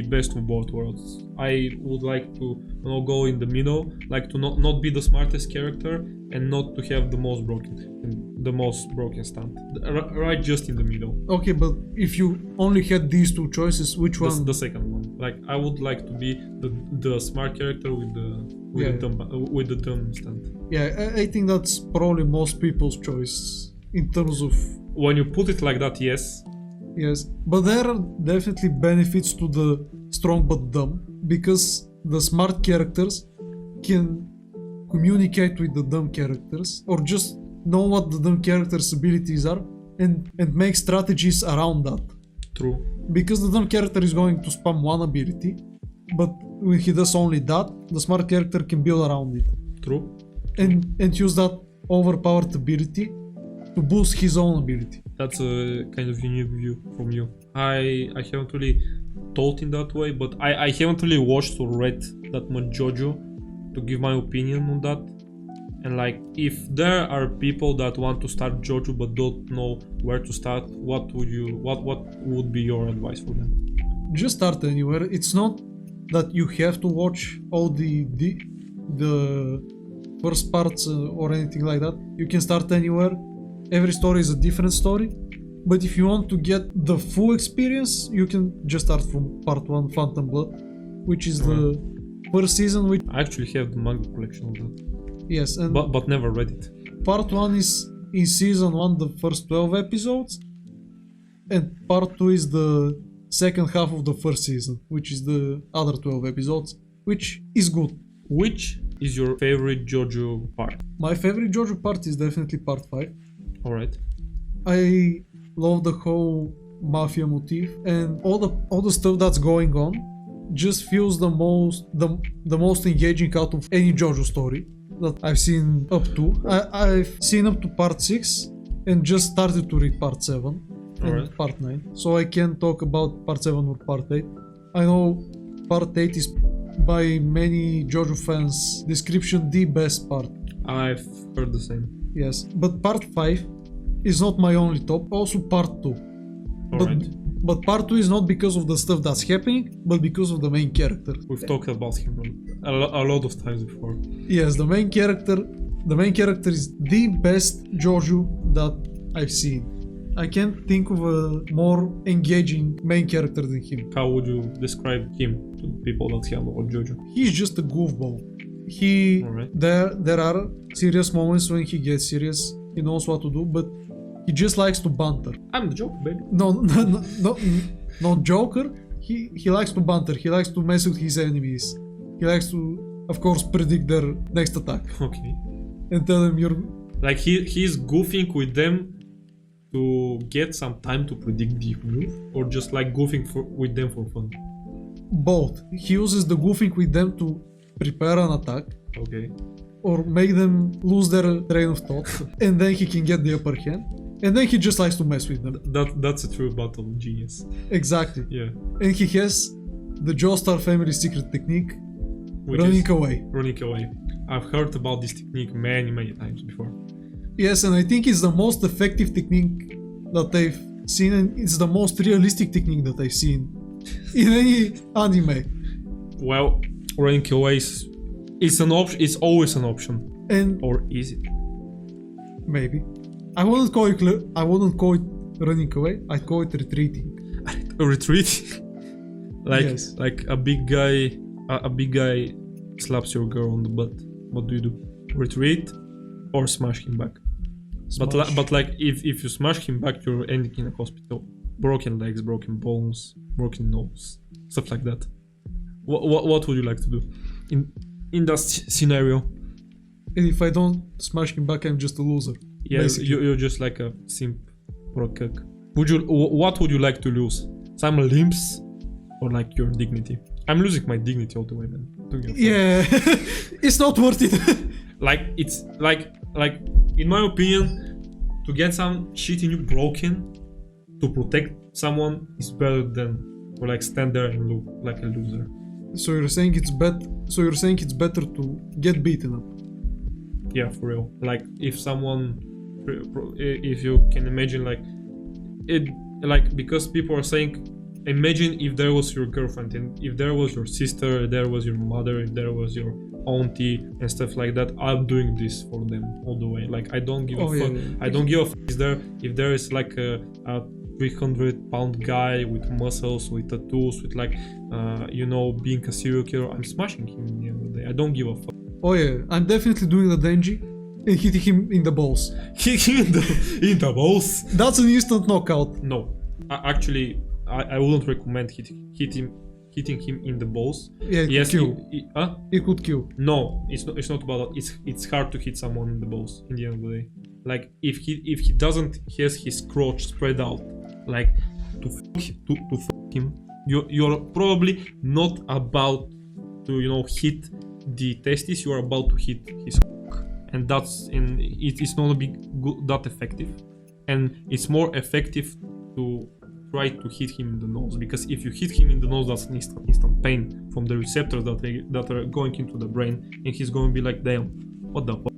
best of both worlds. I would like to go in the middle, like to not be the smartest character and not to have the most broken stand. Right, just in the middle. Okay, but if you only had these two choices, which one? The second one. Like I would like to be the smart character with the dumb stand. Yeah, I think that's probably most people's choice in terms of. When you put it like that, yes. Yes, but there are definitely benefits to the strong but dumb, because the smart characters can communicate with the dumb characters, or just know what the dumb characters' abilities are and make strategies around that. True. Because the dumb character is going to spam one ability, but when he does only that, the smart character can build around it. True. And use that overpowered ability to boost his own ability. That's a kind of unique view from you. I haven't really thought in that way, but I haven't really watched or read that much JoJo to give my opinion on that. And like, if there are people that want to start JoJo but don't know where to start, what would be your advice for them? Just start anywhere. It's not that you have to watch all the first parts or anything like that. You can start anywhere. Every story is a different story, but if you want to get the full experience, you can just start from part 1, Phantom Blood, which is the first season. Which I actually have the manga collection of that. Yes, and but never read it. Part 1 is in season 1, the first 12 episodes, and part 2 is the second half of the first season, which is the other 12 episodes, which is good. Which is your favorite JoJo part? My favorite JoJo part is definitely part 5. Alright. I love the whole mafia motif, and all the stuff that's going on just feels the most engaging out of any JoJo story that I've seen up to. I've seen up to part 6 and just started to read part 7 and part 9, so I can't talk about part 7 or part 8. I know part 8 is by many JoJo fans' description the best part. I've heard the same. Yes, but part 5 is not my only top, also part 2. But part 2 is not because of the stuff that's happening, but because of the main character. We've talked about him a lot of times before. Yes, the main character is the best JoJo that I've seen. I can't think of a more engaging main character than him. How would you describe him to people that have watched JoJo? He's just a goofball. There are serious moments when he gets serious. He knows what to do, but he just likes to banter. I'm the Joker, baby. No, not Joker. he likes to banter. He likes to mess with his enemies. He likes to, of course, predict their next attack. Okay. And tell them you're... Like he's goofing with them to get some time to predict the move, or just like goofing with them for fun? Both. He uses the goofing with them to prepare an attack. Okay. Or make them lose their train of thought. And then he can get the upper hand. And then he just likes to mess with them. That's a true battle genius. Exactly. Yeah. And he has the Joestar family secret technique, running away. Running away. I've heard about this technique many times before. Yes, and I think it's the most effective technique that I've seen, and it's the most realistic technique that I've seen in any anime. Well, running away is an option. It's always an option. And or is it? Maybe. I wouldn't call it running away. I'd call it retreating. Retreating? Like a big guy slaps your girl on the butt. What do? Retreat or smash him back? Smash. But like if you smash him back, you're ending in a hospital. Broken legs, broken bones, broken nose, stuff like that. What would you like to do in that scenario? And if I don't smash him back, I'm just a loser. Yeah, you're just like a simp or a cuck. What would you like to lose? Some limbs or like your dignity? I'm losing my dignity all the way, man. Yeah, it's not worth it. Like it's like in my opinion, to get some shit in you broken to protect someone is better than to like stand there and look like a loser. So you're saying it's better to get beaten up? Yeah, for real. Like if you can imagine, like it, like because people are saying, imagine if there was your girlfriend, and if there was your sister, if there was your mother, if there was your auntie and stuff like that. I'm doing this for them all the way. Like I don't give a fuck. Yeah. I don't give a fuck if there is like a 300-pound guy with muscles, with tattoos, with like being a serial killer. I'm smashing him in the end of the day. I don't give a fuck. Oh yeah, I'm definitely doing the Denji and hitting him in the balls. Hitting him in the balls? That's an instant knockout. No, actually, I wouldn't recommend hitting him in the balls. Yeah, it could kill. It could kill. No, it's not about that. It's hard to hit someone in the balls in the end of the day. Like if he doesn't has his crotch spread out, like to fuck him, you're probably not about to hit the testes. You're about to hit his cock, and it's not that effective, and it's more effective to try to hit him in the nose, because if you hit him in the nose, that's an instant pain from the receptors that are going into the brain, and he's going to be like, damn, what the fuck,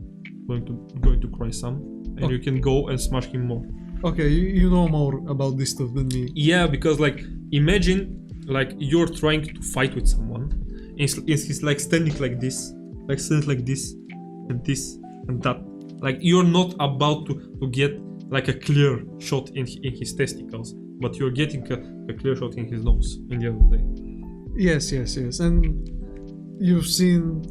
going to cry some, and you can go and smash him more. Okay, you know more about this stuff than me. Yeah, because like imagine like you're trying to fight with someone, and he's like standing like this and this and that. Like you're not about to get like a clear shot in his testicles, but you're getting a clear shot in his nose in the end of the day. Yes. And you've seen...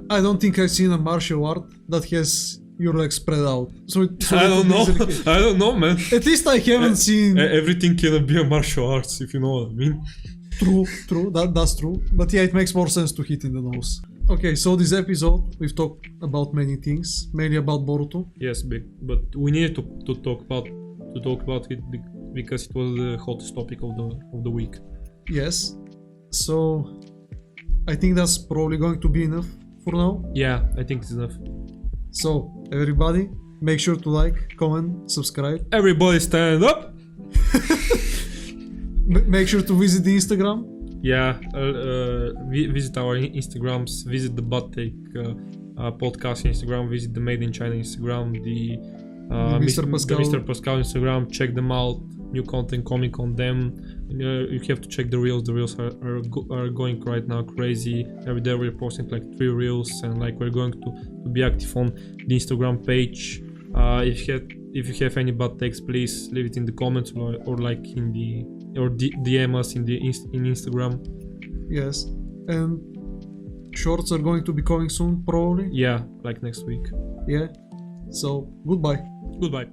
I don't think I've seen a martial art that has your legs spread out. I don't know, man. At least I haven't seen... Everything cannot be a martial arts, if you know what I mean. True. That's true. But yeah, it makes more sense to hit in the nose. Okay, so this episode, we've talked about many things, mainly about Boruto. Yes, but we needed to talk about it because it was the hottest topic of the week. Yes. So I think that's probably going to be enough for now. Yeah, I think it's enough. So everybody, make sure to like, comment, subscribe. Everybody stand up! Make sure to visit the Instagram. Yeah, visit our Instagrams, visit the Butt Take podcast Instagram, visit the Made in China Instagram, the Mr. Pascal Instagram. Check them out. New content coming on them. You have to check the reels. The reels are going right now crazy. Every day we're posting like 3 reels, and like we're going to be active on the Instagram page. If you have any butt takes, please leave it in the comments or like in the DM us in Instagram. Yes, and shorts are going to be coming soon, probably. Yeah, like next week. Yeah. So goodbye. Goodbye.